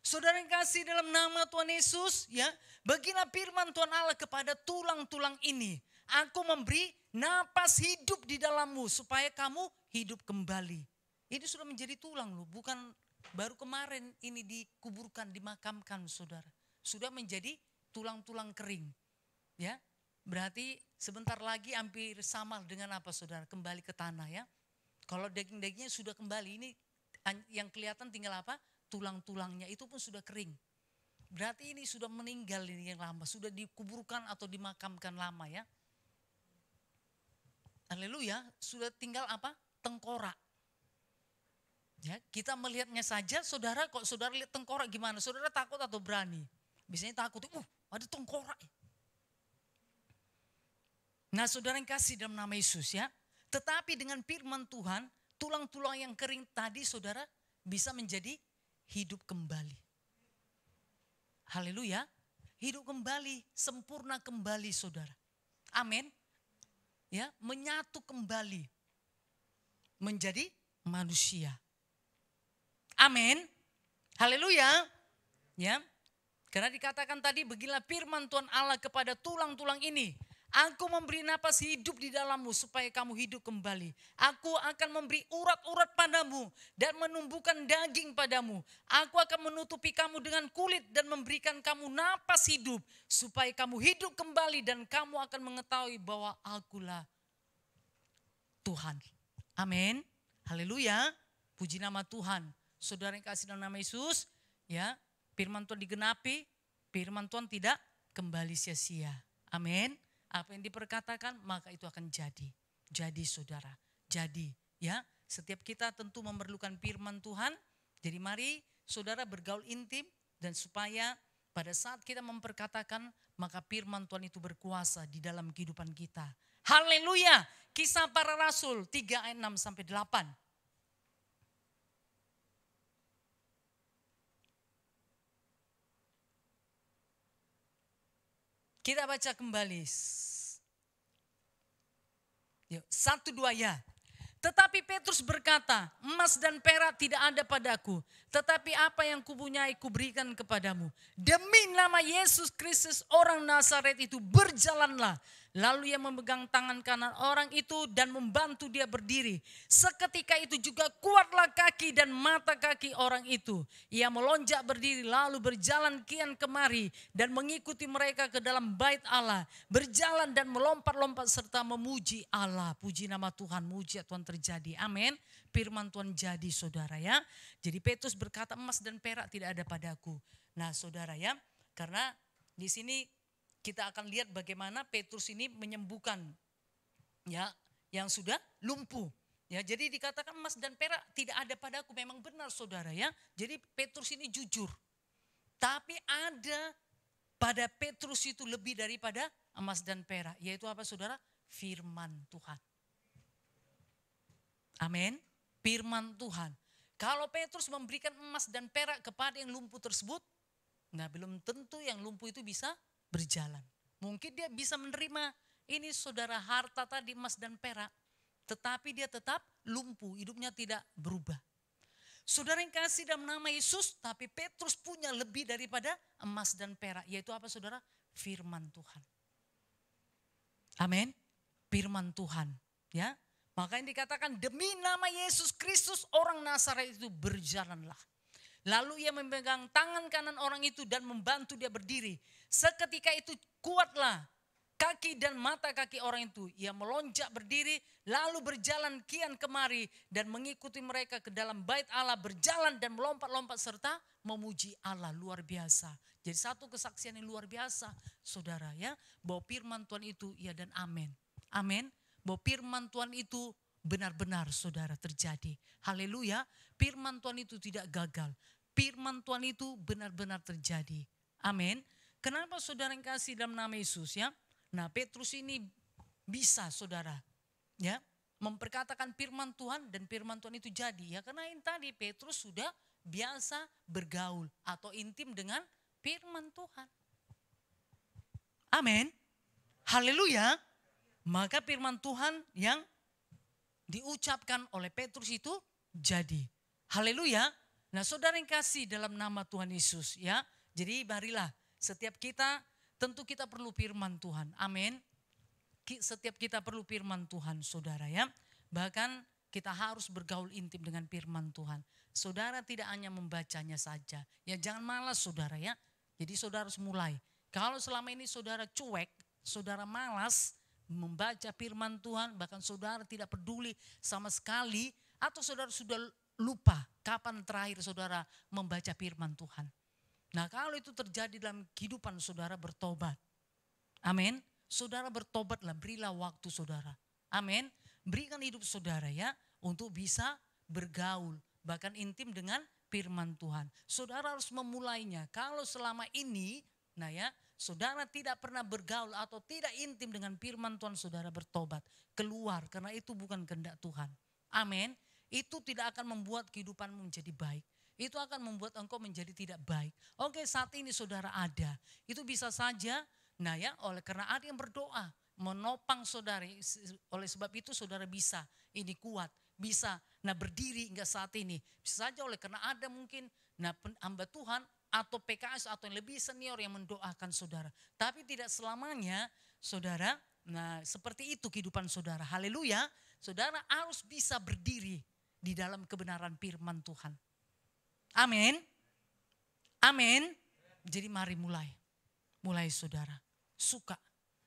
Saudara yang kasih dalam nama Tuhan Yesus, ya, bagilah firman Tuhan Allah kepada tulang-tulang ini. Aku memberi napas hidup di dalammu supaya kamu hidup kembali. Ini sudah menjadi tulang loh, bukan baru kemarin ini dikuburkan, dimakamkan saudara. Sudah menjadi tulang-tulang kering. Ya, berarti sebentar lagi hampir sama dengan apa saudara? Kembali ke tanah ya. Kalau daging-dagingnya sudah kembali, ini yang kelihatan tinggal apa? Tulang-tulangnya itu pun sudah kering. Berarti ini sudah meninggal ini yang lama, sudah dikuburkan atau dimakamkan lama ya. Haleluya, sudah tinggal apa? Tengkorak. Ya, kita melihatnya saja, saudara, kok saudara lihat tengkorak gimana? Saudara takut atau berani? Biasanya takut, ada tengkorak. Nah saudara yang kasih dalam nama Yesus ya. Tetapi dengan firman Tuhan, tulang-tulang yang kering tadi saudara bisa menjadi hidup kembali. Haleluya. Hidup kembali, sempurna kembali saudara. Amin. Ya, menyatu kembali. Menjadi manusia. Amin. Haleluya. Ya. Karena dikatakan tadi, bagilah firman Tuhan Allah kepada tulang-tulang ini. Aku memberi napas hidup di dalammu supaya kamu hidup kembali. Aku akan memberi urat-urat padamu dan menumbuhkan daging padamu. Aku akan menutupi kamu dengan kulit dan memberikan kamu napas hidup supaya kamu hidup kembali dan kamu akan mengetahui bahwa akulah Tuhan. Amin. Haleluya. Puji nama Tuhan. Saudara yang kasih dalam nama Yesus, ya, firman Tuhan digenapi, firman Tuhan tidak kembali sia-sia. Amin. Apa yang diperkatakan maka itu akan jadi. Jadi saudara, jadi ya. Setiap kita tentu memerlukan firman Tuhan. Jadi mari saudara bergaul intim dan supaya pada saat kita memperkatakan maka firman Tuhan itu berkuasa di dalam kehidupan kita. Haleluya. Kisah para Rasul 3 ayat 6 sampai 8. Kita baca kembali. Yuk, 1, 2 ya. Tetapi Petrus berkata, emas dan perak tidak ada padaku. Tetapi apa yang kupunyai kuberikan kepadamu. Demi nama Yesus Kristus orang Nazaret itu berjalanlah. Lalu ia memegang tangan kanan orang itu dan membantu dia berdiri. Seketika itu juga kuatlah kaki dan mata kaki orang itu. Ia melonjak berdiri lalu berjalan kian kemari dan mengikuti mereka ke dalam bait Allah. Berjalan dan melompat-lompat serta memuji Allah. Puji nama Tuhan, mujizat Tuhan terjadi. Amin. Firman Tuhan jadi saudara ya. Jadi Petrus berkata emas dan perak tidak ada padaku. Nah saudara ya, karena di sini kita akan lihat bagaimana Petrus ini menyembuhkan ya yang sudah lumpuh. Ya, jadi dikatakan emas dan perak tidak ada padaku, memang benar saudara ya. Jadi Petrus ini jujur. Tapi ada pada Petrus itu lebih daripada emas dan perak, yaitu apa saudara? Firman Tuhan. Amin. Firman Tuhan. Kalau Petrus memberikan emas dan perak kepada yang lumpuh tersebut, nah belum tentu yang lumpuh itu bisa berjalan. Mungkin dia bisa menerima ini saudara harta tadi emas dan perak. Tetapi dia tetap lumpuh, hidupnya tidak berubah. Saudara yang kasih dalam nama Yesus, tapi Petrus punya lebih daripada emas dan perak. Yaitu apa saudara? Firman Tuhan. Amin. Firman Tuhan. Ya. Makanya dikatakan demi nama Yesus Kristus orang Nazaret itu berjalanlah. Lalu ia memegang tangan kanan orang itu dan membantu dia berdiri. Seketika itu kuatlah kaki dan mata kaki orang itu. Ia melonjak berdiri lalu berjalan kian kemari dan mengikuti mereka ke dalam bait Allah. Berjalan dan melompat-lompat serta memuji Allah. Luar biasa. Jadi satu kesaksian yang luar biasa saudara ya. Bahwa firman Tuhan itu ya dan amin. Amin. Bahwa firman Tuhan itu benar-benar saudara terjadi. Haleluya, firman Tuhan itu tidak gagal. Firman Tuhan itu benar-benar terjadi. Amin. Kenapa saudara yang kasih dalam nama Yesus ya? Nah, Petrus ini bisa saudara ya memperkatakan firman Tuhan dan firman Tuhan itu jadi ya, karena ini tadi Petrus sudah biasa bergaul atau intim dengan firman Tuhan. Amin. Haleluya. Maka firman Tuhan yang diucapkan oleh Petrus itu jadi. Haleluya. Nah, saudara yang kasih dalam nama Tuhan Yesus ya. Jadi marilah setiap kita, tentu kita perlu firman Tuhan. Amin. Setiap kita perlu firman Tuhan saudara ya. Bahkan kita harus bergaul intim dengan firman Tuhan. Saudara tidak hanya membacanya saja. Ya jangan malas saudara ya. Jadi saudara harus mulai. Kalau selama ini saudara cuek, saudara malas membaca firman Tuhan, bahkan saudara tidak peduli sama sekali, atau saudara sudah lupa kapan terakhir saudara membaca firman Tuhan. Nah, kalau itu terjadi dalam kehidupan saudara, bertobat. Amin. Saudara bertobatlah, berilah waktu saudara. Amin. Berikan hidup saudara ya untuk bisa bergaul, bahkan intim dengan firman Tuhan. Saudara harus memulainya. Kalau selama ini, nah ya, saudara tidak pernah bergaul atau tidak intim dengan firman Tuhan, saudara bertobat. Keluar, karena itu bukan kehendak Tuhan. Amin. Itu tidak akan membuat kehidupanmu menjadi baik. Itu akan membuat engkau menjadi tidak baik. Oke, saat ini saudara ada. Itu bisa saja, nah ya, oleh karena ada yang berdoa, menopang saudara. Oleh sebab itu saudara bisa, ini kuat, bisa. Nah berdiri hingga saat ini. Bisa saja oleh karena ada mungkin, nah hamba Tuhan atau PKS atau yang lebih senior yang mendoakan saudara. Tapi tidak selamanya saudara, nah seperti itu kehidupan saudara. Haleluya, saudara harus bisa berdiri di dalam kebenaran firman Tuhan. Amin. Amin. Jadi mari mulai. Mulai saudara.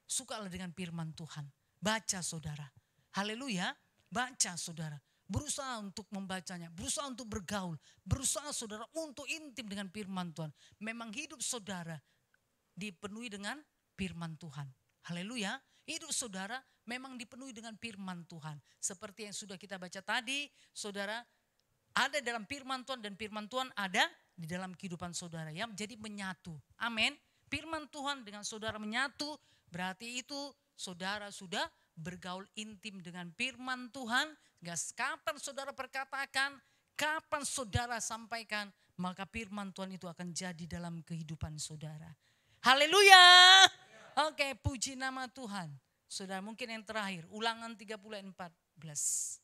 Sukalah dengan firman Tuhan. Baca saudara. Haleluya. Baca saudara. Berusaha untuk membacanya. Berusaha untuk bergaul. Berusaha saudara untuk intim dengan firman Tuhan. Memang hidup saudara dipenuhi dengan firman Tuhan. Haleluya. Hidup saudara memang dipenuhi dengan firman Tuhan. Seperti yang sudah kita baca tadi, saudara, ada dalam firman Tuhan dan firman Tuhan ada di dalam kehidupan saudara yang menjadi menyatu. Amin. Firman Tuhan dengan saudara menyatu, berarti itu saudara sudah bergaul intim dengan firman Tuhan. Kapan saudara perkatakan, kapan saudara sampaikan, maka firman Tuhan itu akan jadi dalam kehidupan saudara. Haleluya. Oke, puji nama Tuhan. Saudara, mungkin yang terakhir, Ulangan 30:14.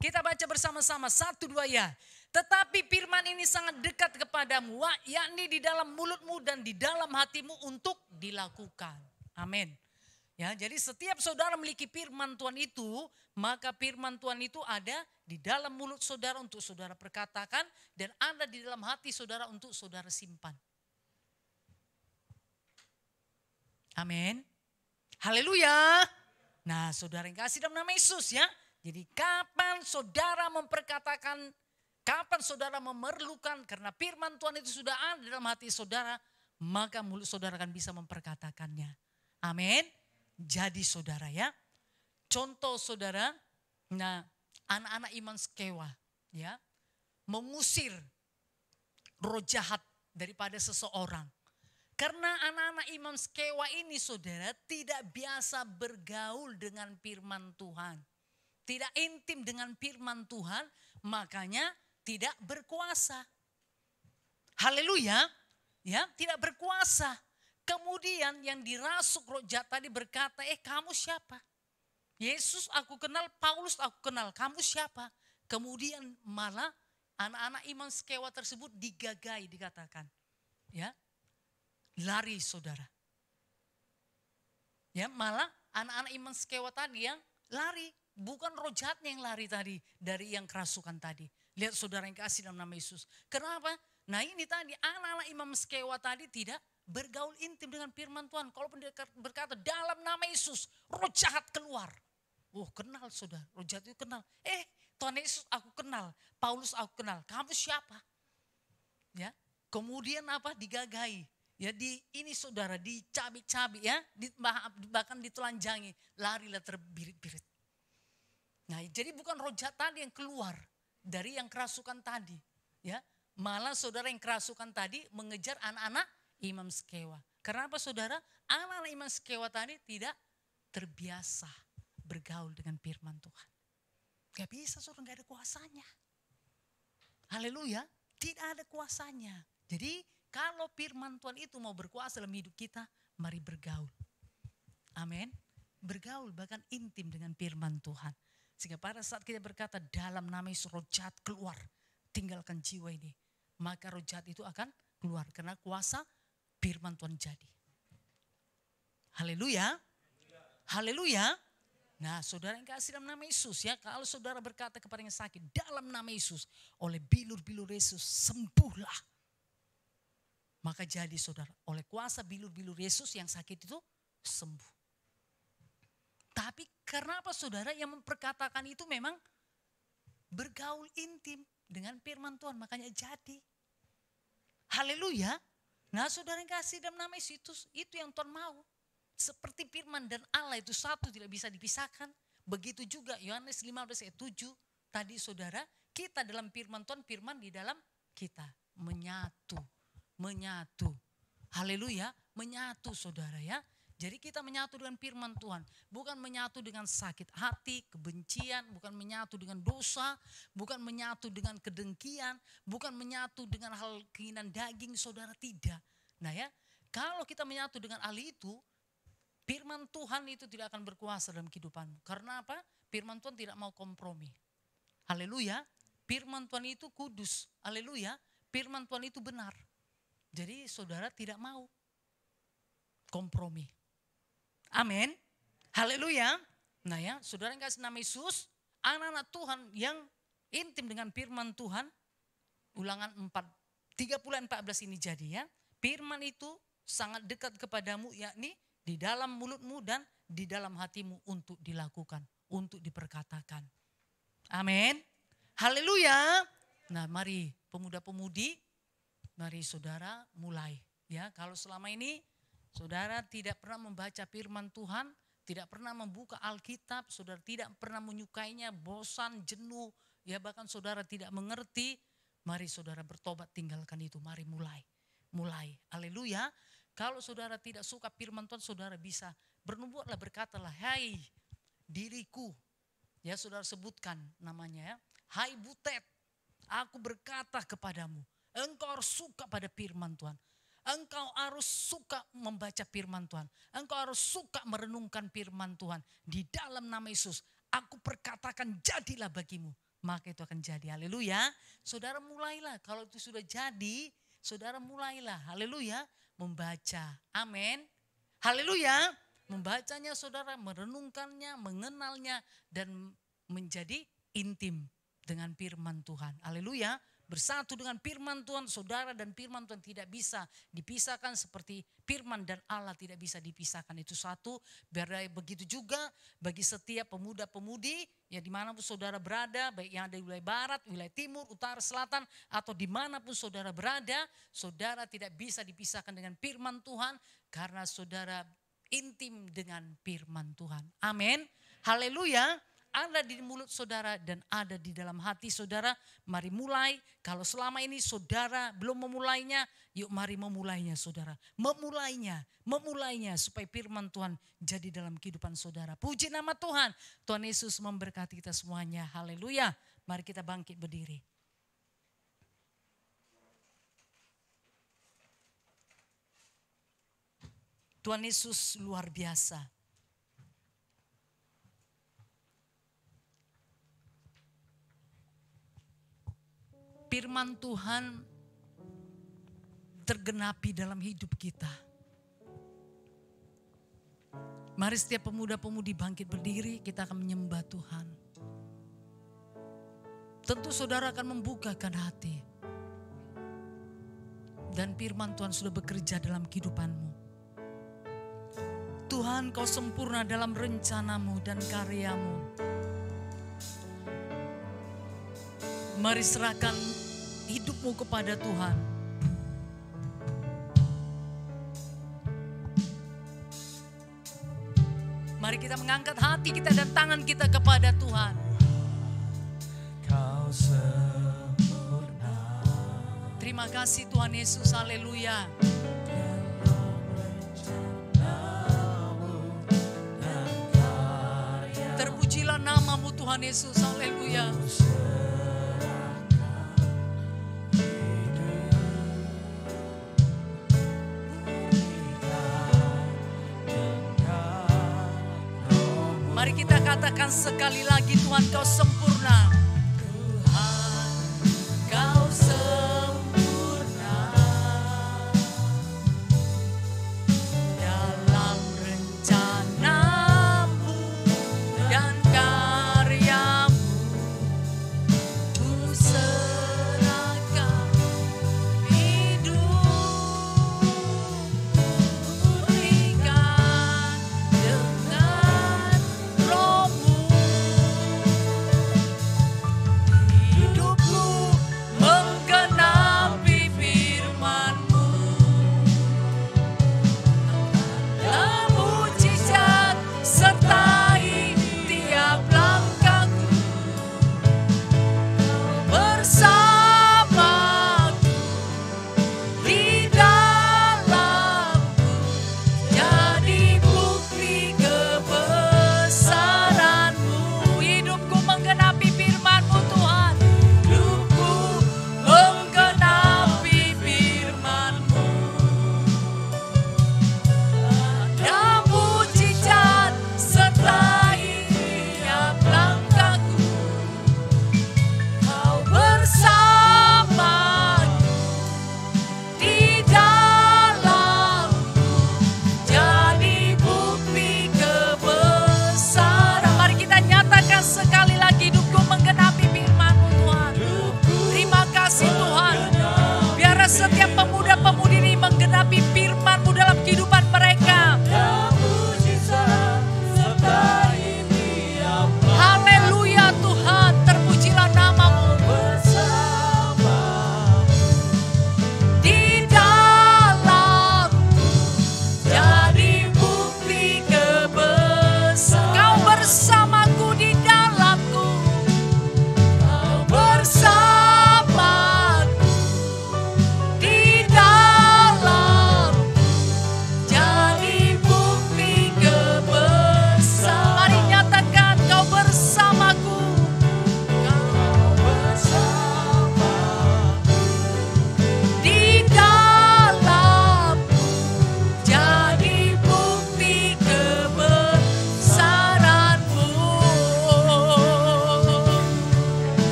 Kita baca bersama-sama, 1, 2 ya. Tetapi firman ini sangat dekat kepadamu, yakni di dalam mulutmu dan di dalam hatimu untuk dilakukan. Amin. Ya, jadi setiap saudara memiliki firman Tuhan itu, maka firman Tuhan itu ada di dalam mulut saudara untuk saudara perkatakan dan ada di dalam hati saudara untuk saudara simpan. Amin. Haleluya. Nah, saudara yang kasih dalam nama Yesus ya. Jadi kapan saudara memperkatakan, kapan saudara memerlukan, karena firman Tuhan itu sudah ada dalam hati saudara, maka mulut saudara akan bisa memperkatakannya. Amin. Jadi saudara ya, contoh saudara, nah anak-anak iman Skewa ya, mengusir roh jahat daripada seseorang. Karena anak-anak iman Skewa ini saudara tidak biasa bergaul dengan firman Tuhan. Tidak intim dengan firman Tuhan, makanya tidak berkuasa. Haleluya, ya, tidak berkuasa. Kemudian yang dirasuk roh jahat tadi berkata, kamu siapa? Yesus aku kenal, Paulus aku kenal, kamu siapa? Kemudian malah anak-anak iman Skewa tersebut digagai dikatakan. Ya, lari saudara. Ya, malah anak-anak iman Skewa tadi yang lari. Bukan roh jahatnya yang lari tadi dari yang kerasukan tadi. Lihat saudara yang kasih dalam nama Yesus. Kenapa? Nah ini tadi anak-anak imam Skewa tadi tidak bergaul intim dengan firman Tuhan. Kalau berkata dalam nama Yesus roh jahat keluar. Oh kenal saudara, roh jahat itu kenal. Tuhan Yesus aku kenal, Paulus aku kenal. Kamu siapa? Ya, kemudian apa? Digagahi. Ya ini saudara, dicabik-cabik ya, bahkan ditelanjangi, larilah terbirit-birit. Nah, jadi bukan roh jahat tadi yang keluar dari yang kerasukan tadi, ya. Malah saudara yang kerasukan tadi mengejar anak-anak imam Skewa. Karena apa saudara? Anak-anak imam Skewa tadi tidak terbiasa bergaul dengan firman Tuhan. Gak bisa saudara, gak ada kuasanya. Haleluya, tidak ada kuasanya. Jadi kalau firman Tuhan itu mau berkuasa dalam hidup kita, mari bergaul. Amin. Bergaul bahkan intim dengan firman Tuhan. Sehingga pada saat kita berkata dalam nama Yesus roh jahat keluar, tinggalkan jiwa ini. Maka roh jahat itu akan keluar karena kuasa firman Tuhan jadi. Haleluya. Haleluya. Nah saudara yang kasih dalam nama Yesus ya, kalau saudara berkata kepada yang sakit dalam nama Yesus, oleh bilur-bilur Yesus sembuhlah. Maka jadi saudara, oleh kuasa bilur-bilur Yesus yang sakit itu sembuh. Tapi karena apa saudara, yang memperkatakan itu memang bergaul intim dengan firman Tuhan, makanya jadi. Haleluya. Nah saudara yang kasih dalam nama Yesus, itu yang Tuhan mau. Seperti firman dan Allah itu satu, tidak bisa dipisahkan. Begitu juga Yohanes 15 ayat 7. Tadi saudara, kita dalam firman Tuhan, firman di dalam kita. Menyatu. Haleluya, menyatu saudara ya. Jadi kita menyatu dengan firman Tuhan. Bukan menyatu dengan sakit hati, kebencian, bukan menyatu dengan dosa, bukan menyatu dengan kedengkian, bukan menyatu dengan hal keinginan daging, saudara, tidak. Nah ya, kalau kita menyatu dengan hal itu, firman Tuhan itu tidak akan berkuasa dalam kehidupanmu. Karena apa? Firman Tuhan tidak mau kompromi. Haleluya. Firman Tuhan itu kudus. Haleluya. Firman Tuhan itu benar. Jadi saudara tidak mau kompromi. Amin. Haleluya. Nah ya, saudara yang kasih nama Yesus, anak-anak Tuhan yang intim dengan firman Tuhan, Ulangan 30:14 ini jadi ya. Firman itu sangat dekat kepadamu, yakni di dalam mulutmu dan di dalam hatimu untuk dilakukan, untuk diperkatakan. Amin. Haleluya. Nah mari pemuda-pemudi, mari saudara mulai ya. Kalau selama ini saudara tidak pernah membaca firman Tuhan, tidak pernah membuka Alkitab, saudara tidak pernah menyukainya, bosan, jenuh, ya bahkan saudara tidak mengerti, mari saudara bertobat, tinggalkan itu, mari mulai. Haleluya. Kalau saudara tidak suka firman Tuhan, saudara bisa bernubuatlah, berkatalah, hai diriku, ya saudara sebutkan namanya ya, hai Butet, aku berkata kepadamu, engkau harus suka pada firman Tuhan. Engkau harus suka membaca firman Tuhan. Engkau harus suka merenungkan firman Tuhan. Di dalam nama Yesus, aku perkatakan jadilah bagimu. Maka itu akan jadi. Haleluya. Saudara mulailah. Kalau itu sudah jadi, saudara mulailah. Haleluya. Membaca. Amin. Haleluya. Membacanya saudara, merenungkannya, mengenalnya, dan menjadi intim dengan firman Tuhan. Haleluya. Bersatu dengan firman Tuhan, saudara, dan firman Tuhan tidak bisa dipisahkan seperti firman dan Allah tidak bisa dipisahkan. Itu satu. Begitu juga bagi setiap pemuda-pemudi ya dimanapun saudara berada, baik yang ada di wilayah barat, wilayah timur, utara, selatan, atau dimanapun saudara berada, saudara tidak bisa dipisahkan dengan firman Tuhan karena saudara intim dengan firman Tuhan. Amin. Haleluya. Ada di mulut saudara dan ada di dalam hati saudara. Mari mulai. Kalau selama ini saudara belum memulainya, yuk mari memulainya saudara. Memulainya supaya firman Tuhan jadi dalam kehidupan saudara. Puji nama Tuhan. Tuhan Yesus memberkati kita semuanya. Haleluya. Mari kita bangkit berdiri. Tuhan Yesus luar biasa. Firman Tuhan tergenapi dalam hidup kita. Mari setiap pemuda-pemudi bangkit berdiri, kita akan menyembah Tuhan. Tentu saudara akan membukakan hati. Dan firman Tuhan sudah bekerja dalam kehidupanmu. Tuhan, kau sempurna dalam rencanamu dan karyamu. Mari serahkan hidupmu kepada Tuhan. Mari kita mengangkat hati kita dan tangan kita kepada Tuhan. Kau sempurna. Terima kasih Tuhan Yesus, haleluya. Terpujilah namamu Tuhan Yesus, haleluya. Mari kita katakan sekali lagi, Tuhan kau sempurna. Tuhan kau sempurna dalam rencanamu dan karyamu. Ku serahkan hidup, pulihkan dengan rohmu.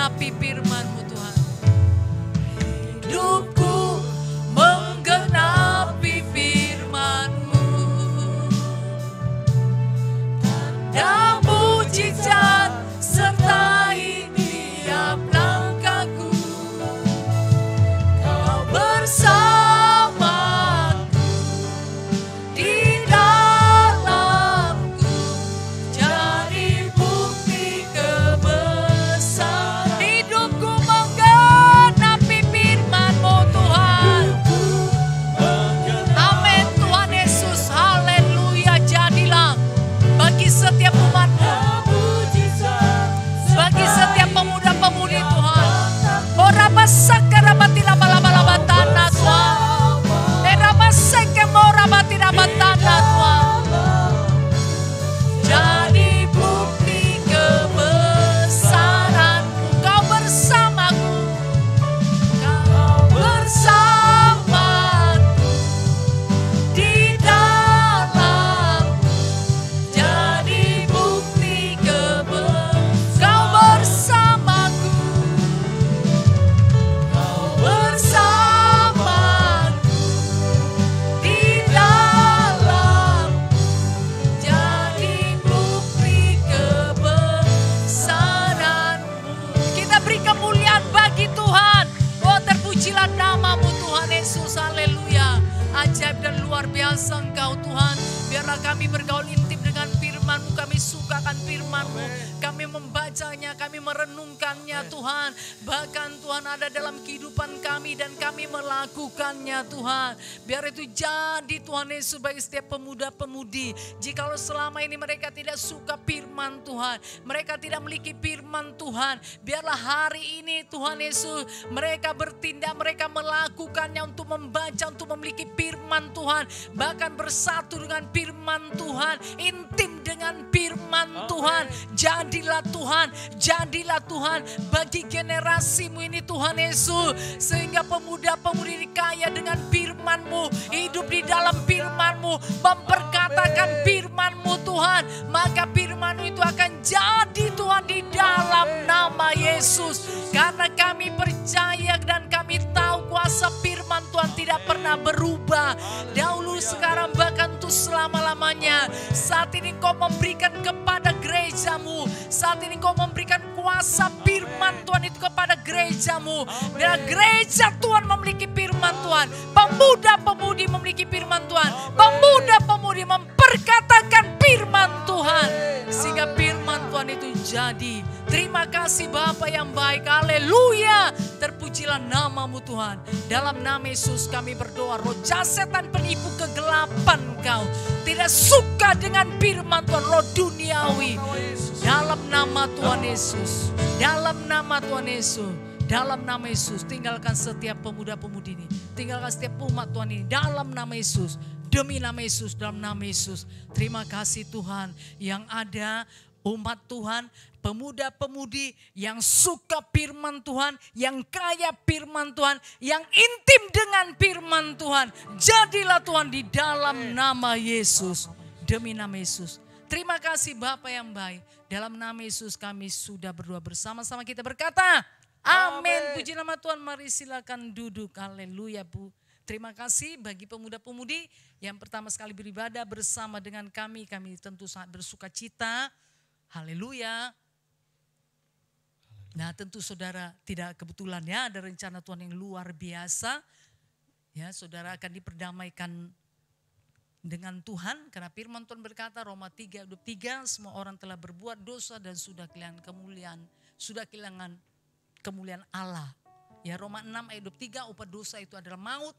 menggenapi firman-Mu Tuhan. Hidupku menggenapi firman-Mu. Tanda mujizat sertai tiap langkahku. Kau bersamaku di dalamku, jadi bukti kebesaran. Hidupku menggenapi firman-Mu Tuhan. Amin Tuhan Yesus, haleluya. Jadilah bagi setiap umat-Mu, bagi setiap pemuda-pemudi Tuhan. Oraba sakarabati laba-laba tanah Tuhan. Eraba sekemorabati laba tanah Tuhan. Jadi bukti kebesaran-Mu. Kau bersamaku, Kau bersamaku di dalam. Jadi bukti Kau bersamaku, Kau bersamaku di dalam. Jadi bukti kebesaran-Mu. Kita beri kemuliaan bagi Tuhan. Oh, terpujilah nama-Mu Tuhan Yesus, haleluya. Ajaib dan luar biasa Engkau Tuhan. Biarlah kami bergaul intim dengan firman-Mu, kami sukakan firman-Mu, kami membacanya, kami merenungkannya Tuhan. Bahkan Tuhan ada dalam kehidupan kami dan kami melakukannya Tuhan. Biar itu jadi Tuhan Yesus bagi setiap pemuda-pemudi. Jikalau selama ini mereka tidak suka firman Tuhan, mereka tidak memiliki firman Tuhan, biarlah hari ini Tuhan Yesus mereka bertindak, mereka melakukannya untuk membaca, untuk memiliki firman Tuhan. Bahkan bersatu dengan firman Tuhan, intim dengan firman Tuhan. Jadilah Tuhan bagi generasi-Mu ini Tuhan Yesus. Sehingga pemuda-pemudi ini kaya dengan firman-Mu, hidup di dalam firman-Mu, memperkatakan firman-Mu Tuhan. Maka firman-Mu itu akan jadi Tuhan di dalam nama Yesus. Karena kami percaya dan kami tahu kuasa firman Tuhan tidak pernah berubah. Dahulu, sekarang, bahkan untuk selama-lamanya. Saat ini Kau memberikan kepada gereja-Mu. Saat ini Kau memberikan kuasa firman Tuhan itu kepada gereja-Mu. Biar gereja Tuhan memiliki firman Tuhan. Pemuda-pemudi memiliki firman Tuhan. Pemuda-pemudi memperkatakan firman Tuhan. Sehingga firman Tuhan itu jadi. Terima kasih Bapa yang baik. Haleluya. Terpujilah nama-Mu Tuhan. Dalam nama Yesus kami berdoa. Roh jahat setan penipu kegelapan Kau tidak suka dengan firman Tuhan, roh duniawi. Dalam nama Tuhan Yesus. Dalam nama Tuhan Yesus. Dalam nama Yesus. Tinggalkan setiap pemuda-pemudi ini. Tinggalkan setiap umat Tuhan ini. Dalam nama Yesus. Demi nama Yesus. Dalam nama Yesus. Terima kasih Tuhan yang ada umat Tuhan, pemuda-pemudi yang suka firman Tuhan, yang kaya firman Tuhan, yang intim dengan firman Tuhan. Jadilah Tuhan di dalam nama Yesus. Demi nama Yesus. Terima kasih Bapa yang baik. Dalam nama Yesus kami sudah berdoa bersama-sama, kita berkata amin. Puji nama Tuhan. Mari silakan duduk. Haleluya Bu. Terima kasih bagi pemuda-pemudi yang pertama sekali beribadah bersama dengan kami. Kami tentu sangat bersuka cita. Haleluya. Nah, tentu saudara tidak kebetulan ya, ada rencana Tuhan yang luar biasa. Ya, saudara akan diperdamaikan dengan Tuhan karena firman Tuhan berkata Roma 3:23, semua orang telah berbuat dosa dan sudah kehilangan kemuliaan Allah. Ya, Roma 6:23, upah dosa itu adalah maut.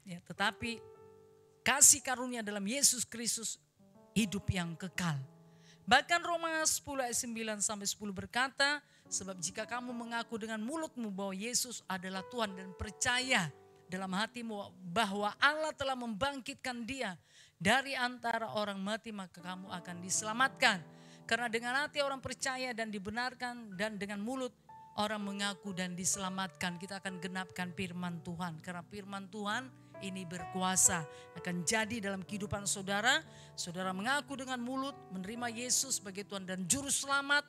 Ya, tetapi kasih karunia dalam Yesus Kristus hidup yang kekal. Bahkan Roma 10:9-10 berkata, sebab jika kamu mengaku dengan mulutmu bahwa Yesus adalah Tuhan dan percaya dalam hatimu bahwa Allah telah membangkitkan Dia dari antara orang mati, maka kamu akan diselamatkan. Karena dengan hati orang percaya dan dibenarkan, dan dengan mulut orang mengaku dan diselamatkan. Kita akan genapkan firman Tuhan, karena firman Tuhan ini berkuasa akan jadi dalam kehidupan saudara. Saudara mengaku dengan mulut, menerima Yesus sebagai Tuhan dan Juru Selamat,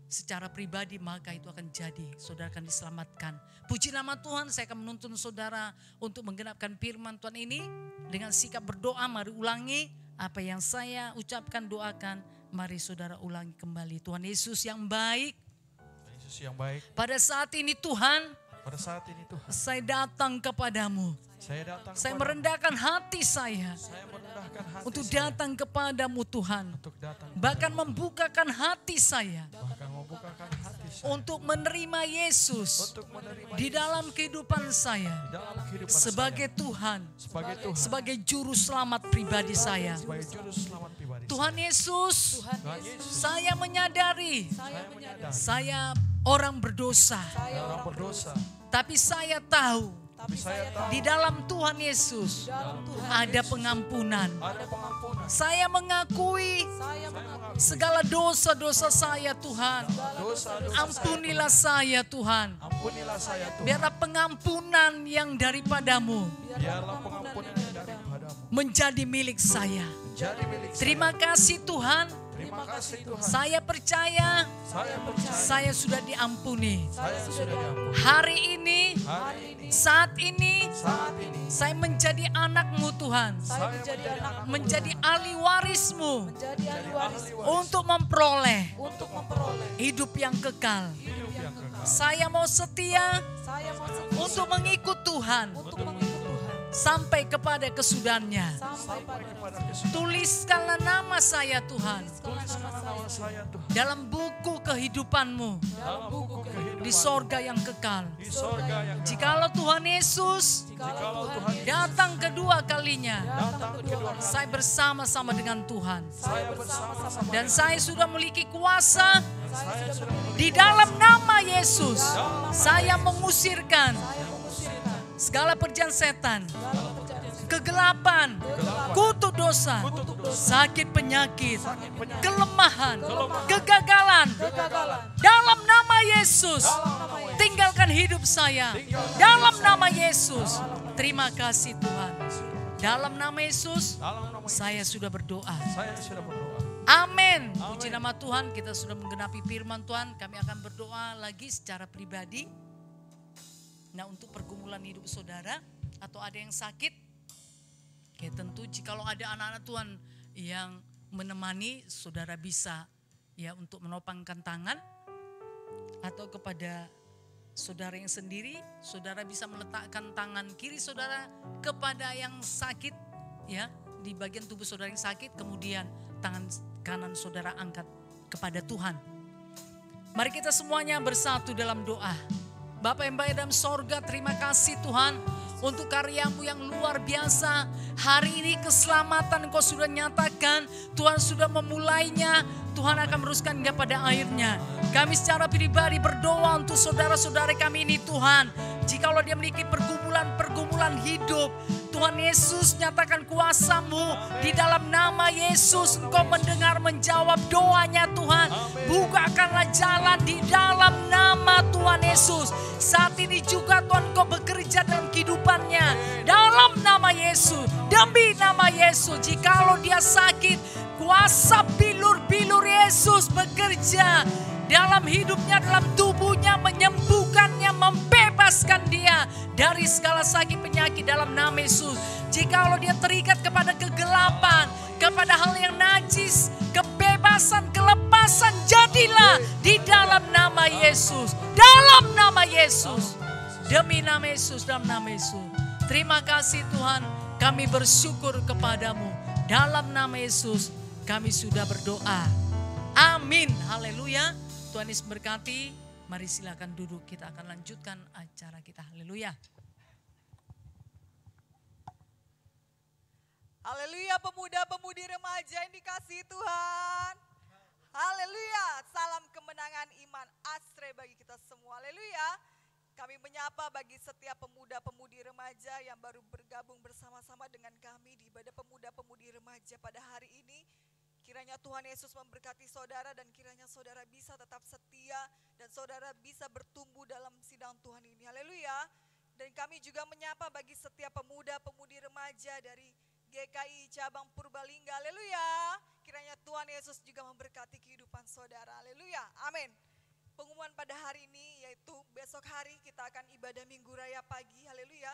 secara pribadi, maka itu akan jadi. Saudara akan diselamatkan. Puji nama Tuhan, saya akan menuntun saudara untuk menggenapkan firman Tuhan ini. Dengan sikap berdoa, mari ulangi apa yang saya ucapkan, doakan. Mari saudara ulangi kembali. Tuhan Yesus yang baik. Yesus yang baik. Pada saat ini Tuhan, saya datang kepadamu. Saya merendahkan hati saya untuk datang kepadamu Tuhan. Bahkan membukakan hati saya untuk menerima Yesus di dalam kehidupan saya sebagai Tuhan, sebagai juru selamat pribadi saya. Tuhan Yesus, saya menyadari saya orang berdosa. Tapi saya tahu di dalam Tuhan Yesus ada pengampunan. Saya mengakui segala dosa-dosa saya Tuhan. Ampunilah saya Tuhan. Biarlah pengampunan yang daripadamu menjadi milik saya. Terima kasih Tuhan. Saya percaya saya sudah diampuni. Hari ini, saat ini, saya menjadi anak-Mu Tuhan. Menjadi ahli waris-Mu untuk memperoleh hidup yang kekal. Saya mau setia untuk mengikut Tuhan sampai kepada kesudahannya. Tuliskanlah nama saya Tuhan dalam buku kehidupan-Mu di sorga yang kekal. Jikalau Tuhan Yesus datang kedua kalinya, saya bersama-sama dengan Tuhan. Dan saya sudah memiliki kuasa di dalam nama Yesus. Saya mengusirkan segala perjalanan setan, kegelapan, kutuk dosa, sakit penyakit, kelemahan, kegagalan. Dalam nama Yesus, tinggalkan hidup saya. Dalam nama Yesus, terima kasih Tuhan. Dalam nama Yesus, saya sudah berdoa. Amin. Puji nama Tuhan, kita sudah menggenapi firman Tuhan. Kami akan berdoa lagi secara pribadi. Nah, untuk pergumulan hidup saudara atau ada yang sakit, ya tentu jikalau ada anak-anak Tuhan yang menemani, saudara bisa ya untuk menopangkan tangan, atau kepada saudara yang sendiri, saudara bisa meletakkan tangan kiri saudara kepada yang sakit ya, di bagian tubuh saudara yang sakit, kemudian tangan kanan saudara angkat kepada Tuhan. Mari kita semuanya bersatu dalam doa. Bapa yang baik dalam sorga, terima kasih Tuhan untuk karya-Mu yang luar biasa. Hari ini keselamatan Engkau sudah nyatakan, Tuhan sudah memulainya, Tuhan akan meneruskan hingga pada akhirnya. Kami secara pribadi berdoa untuk saudara-saudara kami ini Tuhan. Jikalau dia memiliki pergumulan hidup, Tuhan Yesus nyatakan kuasa-Mu di dalam nama Yesus. Engkau mendengar menjawab doanya Tuhan. Bukakanlah jalan di dalam nama Tuhan Yesus. Saat ini juga Tuhan Engkau bekerja dalam kehidupannya. Dalam nama Yesus, demi nama Yesus. Jikalau dia sakit, kuasa bilur-bilur Yesus bekerja dalam hidupnya, dalam tubuhnya, menyembuhkannya, membebaskan dia dari segala sakit penyakit dalam nama Yesus. Jikalau dia terikat kepada kegelapan, kepada hal yang najis, kebebasan, kelepasan, jadilah di dalam nama Yesus. Dalam nama Yesus. Demi nama Yesus, dalam nama Yesus. Terima kasih Tuhan, kami bersyukur kepadamu. Dalam nama Yesus kami sudah berdoa. Amin. Haleluya. Tuhan Yesus berkati. Mari silakan duduk, kita akan lanjutkan acara kita. Haleluya. Haleluya, pemuda-pemudi remaja yang dikasihi Tuhan. Haleluya, salam kemenangan iman asre bagi kita semua. Haleluya. Kami menyapa bagi setiap pemuda-pemudi remaja yang baru bergabung bersama-sama dengan kami di ibadah pemuda-pemudi remaja pada hari ini. Kiranya Tuhan Yesus memberkati saudara dan kiranya saudara bisa tetap setia dan saudara bisa bertumbuh dalam sidang Tuhan ini. Haleluya. Dan kami juga menyapa bagi setiap pemuda-pemudi remaja dari GKI Cabang Purbalingga. Haleluya. Kiranya Tuhan Yesus juga memberkati kehidupan saudara. Haleluya. Amin. pengumuman pada hari ini, yaitu besok hari kita akan ibadah Minggu Raya pagi, haleluya.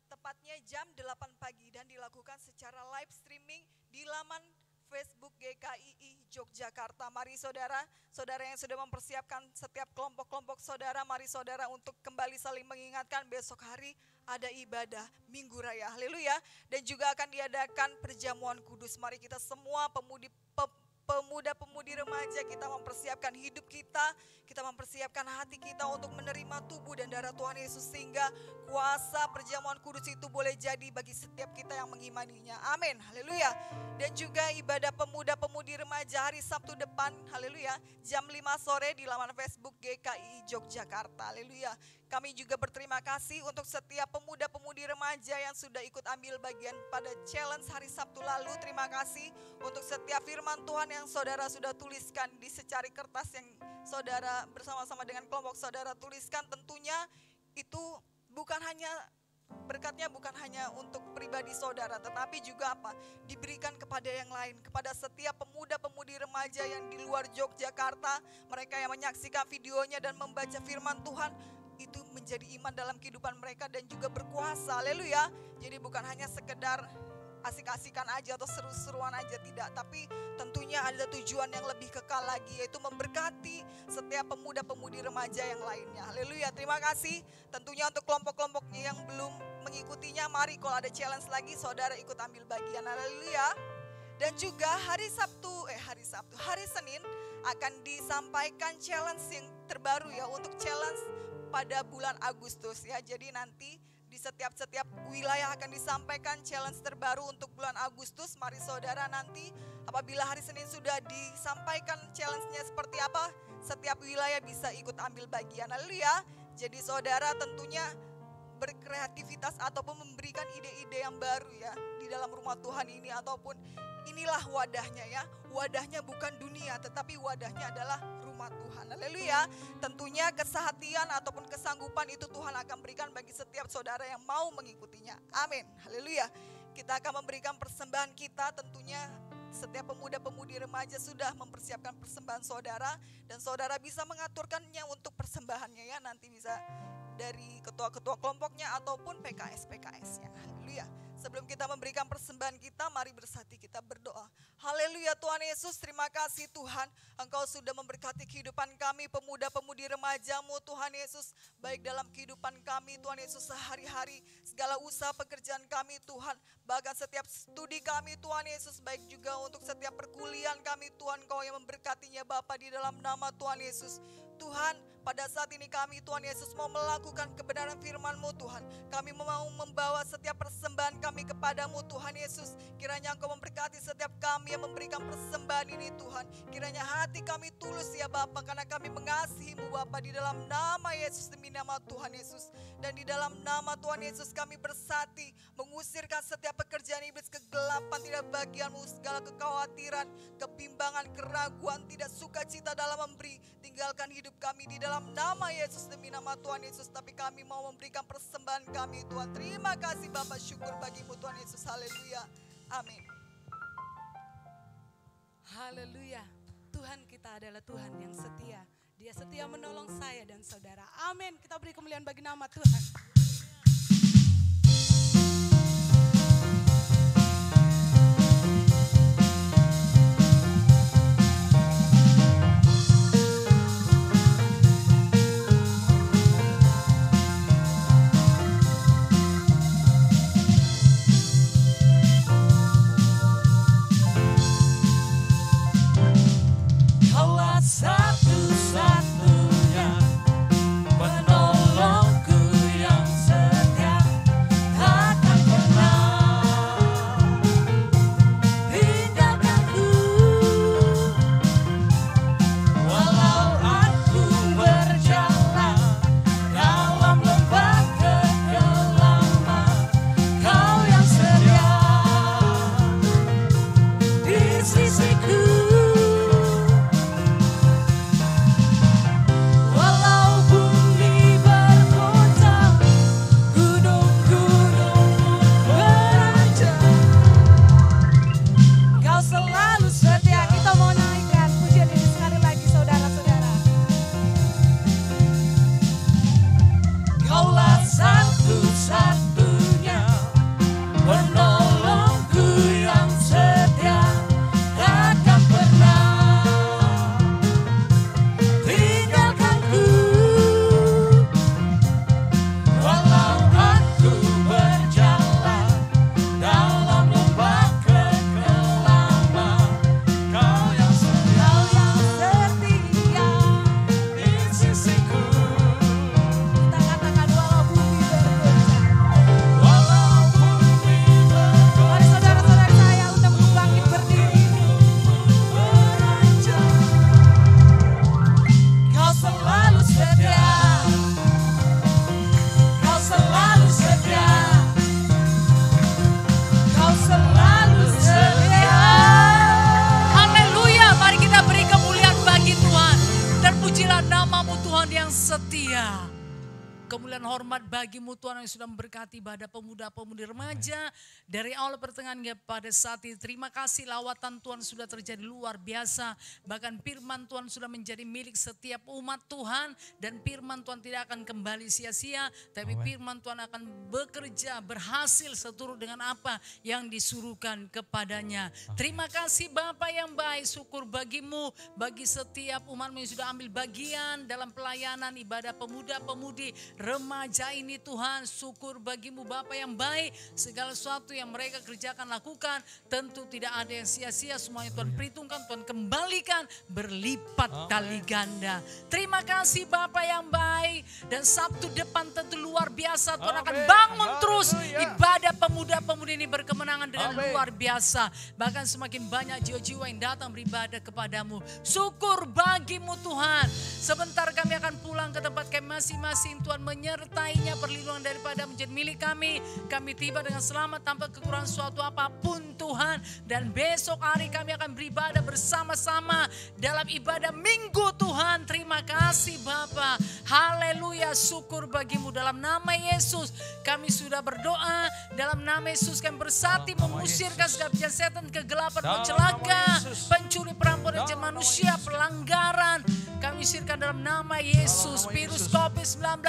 Tepatnya jam 8 pagi dan dilakukan secara live streaming di laman Facebook GKII Yogyakarta. Mari saudara yang sudah mempersiapkan setiap kelompok-kelompok saudara, mari saudara untuk kembali saling mengingatkan besok hari ada ibadah Minggu Raya, haleluya. Dan juga akan diadakan perjamuan kudus. Mari kita semua pemuda-pemudi remaja, kita mempersiapkan hidup kita mempersiapkan hati kita untuk menerima tubuh dan darah Tuhan Yesus, sehingga kuasa perjamuan kudus itu boleh jadi bagi setiap kita yang mengimaninya. Amin, haleluya. Dan juga ibadah pemuda-pemudi remaja hari Sabtu depan, haleluya, jam 5 sore di laman Facebook GKI Yogyakarta, haleluya. Kami juga berterima kasih untuk setiap pemuda-pemudi remaja yang sudah ikut ambil bagian pada challenge hari Sabtu lalu. Terima kasih untuk setiap firman Tuhan yang saudara sudah tuliskan di secari kertas yang saudara bersama-sama dengan kelompok saudara tuliskan. Tentunya itu berkatnya bukan hanya untuk pribadi saudara, tetapi juga diberikan kepada yang lain, kepada setiap pemuda-pemudi remaja yang di luar Yogyakarta, mereka yang menyaksikan videonya dan membaca firman Tuhan. Itu menjadi iman dalam kehidupan mereka dan juga berkuasa, haleluya. Jadi bukan hanya sekedar asik-asikan aja atau seru-seruan aja, tidak. Tapi tentunya ada tujuan yang lebih kekal lagi, yaitu memberkati setiap pemuda-pemudi remaja yang lainnya, haleluya. Terima kasih. Tentunya untuk kelompok-kelompoknya yang belum mengikutinya, mari kalau ada challenge lagi, saudara ikut ambil bagian, haleluya. Dan juga hari Senin akan disampaikan challenge yang terbaru ya, untuk challenge pada bulan Agustus ya. Jadi nanti di setiap wilayah akan disampaikan challenge terbaru untuk bulan Agustus. Mari saudara, nanti apabila hari Senin sudah disampaikan challenge-nya seperti apa, setiap wilayah bisa ikut ambil bagian, haleluya. Jadi saudara tentunya berkreativitas ataupun memberikan ide-ide yang baru ya di dalam rumah Tuhan ini, ataupun inilah wadahnya ya. Wadahnya bukan dunia, tetapi wadahnya adalah rumah Tuhan, haleluya. Tentunya kesehatian ataupun kesanggupan itu Tuhan akan berikan bagi setiap saudara yang mau mengikutinya, amin, haleluya. Kita akan memberikan persembahan kita, tentunya setiap pemuda-pemudi remaja sudah mempersiapkan persembahan saudara, dan saudara bisa mengaturkannya untuk persembahannya ya, nanti bisa dari ketua-ketua kelompoknya ataupun PKS-nya, haleluya. Sebelum kita memberikan persembahan kita, mari bersatu kita berdoa. Haleluya Tuhan Yesus, terima kasih Tuhan, Engkau sudah memberkati kehidupan kami, pemuda-pemudi remaja-Mu Tuhan Yesus, baik dalam kehidupan kami Tuhan Yesus sehari-hari, segala usaha pekerjaan kami Tuhan, bahkan setiap studi kami Tuhan Yesus, baik juga untuk setiap perkuliahan kami Tuhan, Kau yang memberkatinya Bapa, di dalam nama Tuhan Yesus. Tuhan, pada saat ini kami Tuhan Yesus mau melakukan kebenaran firman-Mu Tuhan. Kami mau membawa setiap persembahan kami kepadamu Tuhan Yesus. Kiranya Engkau memberkati setiap kami yang memberikan persembahan ini Tuhan. Kiranya hati kami tulus ya Bapa, karena kami mengasihi-Mu Bapa, di dalam nama Yesus, demi nama Tuhan Yesus. Dan di dalam nama Tuhan Yesus kami bersati mengusirkan setiap pekerjaan iblis, kegelapan, tidak bagian-Mu, segala kekhawatiran, kebimbangan, keraguan, tidak sukacita dalam memberi. Tinggalkan hidup kami di dalam nama Yesus, demi nama Tuhan Yesus. Tapi kami mau memberikan persembahan kami Tuhan. Terima kasih Bapa, syukur bagimu Tuhan Yesus, haleluya, amin. Haleluya. Tuhan kita adalah Tuhan yang setia. Dia setia menolong saya dan saudara. Amin. Kita beri kemuliaan bagi nama Tuhan. Satu-satunya penolongku yang kemuliaan hormat bagimu Tuhan yang sudah memberkati ibadah pemuda-pemudi remaja. Dari awal pertengahan hingga pada saat ini, terima kasih lawatan Tuhan sudah terjadi luar biasa. Bahkan firman Tuhan sudah menjadi milik setiap umat Tuhan. Dan firman Tuhan tidak akan kembali sia-sia. Tapi firman Tuhan akan bekerja, berhasil seturut dengan apa yang disuruhkan kepadanya. Terima kasih Bapa yang baik, syukur bagimu, bagi setiap umatmu yang sudah ambil bagian dalam pelayanan ibadah pemuda-pemudi remaja ini Tuhan. Syukur bagimu Bapa yang baik, segala sesuatu yang mereka kerjakan lakukan tentu tidak ada yang sia-sia, semuanya Tuhan perhitungkan, Tuhan kembalikan berlipat kali ganda. Terima kasih Bapa yang baik, dan Sabtu depan tentu luar biasa Tuhan akan bangun terus ibadah pemuda-pemudi ini berkemenangan dengan luar biasa. Bahkan semakin banyak jiwa-jiwa yang datang beribadah kepadamu. Syukur bagimu Tuhan. Sebentar kami akan pulang ke tempat kami masing-masing. Tuhan menyertainya, perlindungan daripada menjadi milik kami. Kami tiba dengan selamat tanpa kekurangan suatu apapun Tuhan. Dan besok hari kami akan beribadah bersama-sama dalam ibadah minggu Tuhan. Terima kasih Bapa. Haleluya, syukur bagimu. Dalam nama Yesus kami sudah berdoa. Dalam nama Yesus kami bersatu mengusirkan segala pikiran setan, kegelapan, pencelaka, pencuri, perampok dan manusia, pelanggaran. Kami usirkan dalam nama Yesus. Virus COVID-19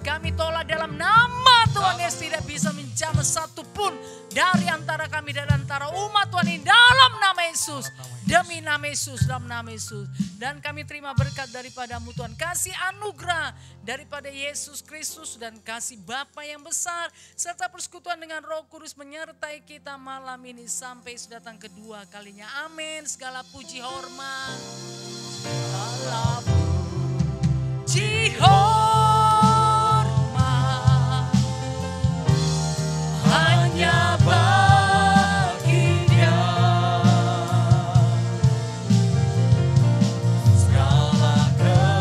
kami tolak dalam nama Tuhan Yesus. Tidak bisa menjamah satupun dari antara kami dan antara umat Tuhan ini dalam nama Yesus. Demi nama Yesus, dalam nama Yesus. Dan kami terima berkat daripadamu Tuhan. Kasih anugerah daripada Yesus Kristus dan kasih Bapa yang besar. Serta persekutuan dengan Roh Kudus menyertai kita malam ini sampai datang kedua kalinya. Amin. Segala puji hormat. Segala puji hormat hanya bagi Dia. Segala kemuliaan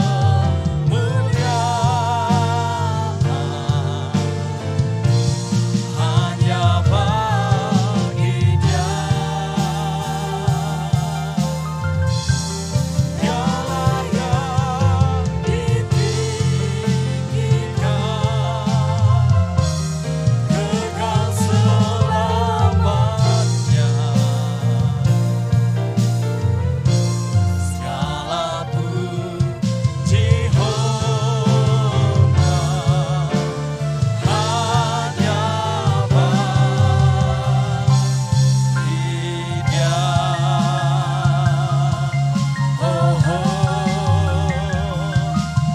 hanya bagi Dia. Dialah yang ditinggikan, kekal selamanya. Segala puji hormat hanya bagi Dia. Oh,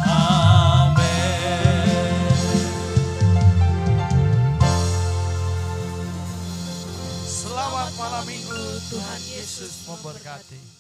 amin. Selamat malam minggu, Tuhan Yesus memberkati.